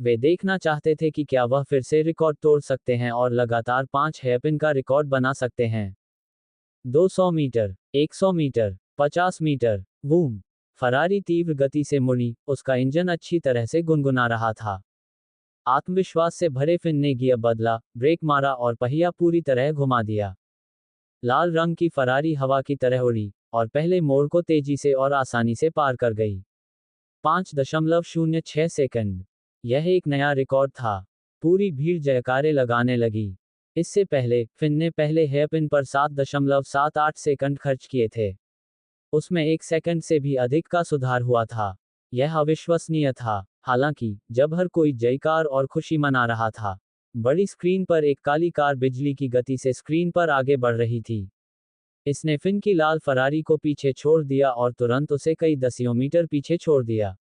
वे देखना चाहते थे कि क्या वह फिर से रिकॉर्ड तोड़ सकते हैं और लगातार 5 हेयरपिन का रिकॉर्ड बना सकते हैं। 200 metre, 100 metre, 50 metre, boom. Ferrari तीव्र गति से मुड़ी, उसका इंजन अच्छी तरह से गुनगुना रहा था। आत्मविश्वास से भरे फिन ने गियर बदला, ब्रेक मारा और पहिया पूरी तरह घुमा दिया। लाल रंग की फरारी हवा की तरह उड़ी, और पहले मोड़ को तेजी से और आसानी से पार कर गई। 5.06 सेकंड। यह एक नया रिकॉर्ड था। पूरी भीड़ जयकारे लगाने लगी। इससे पहले, फिन ने पहले हेयरपिन पर 7.78 सेकंड खर्च किए थे। उसमें 1 सेकंड से भी अधिक का सुधार हुआ था। यह अविश्वसनीय था। हालांकि, जब हर कोई जयकार और खुशी मना रहा था, बड़ी स्क्रीन पर एक काली कार बिजली की गति से स्क्रीन पर आगे बढ़ रही थी। इसने फिन की लाल फरारी को पीछे छोड़ दिया और तुरंत उसे कई दसियों मीटर पीछे छोड़ दिया।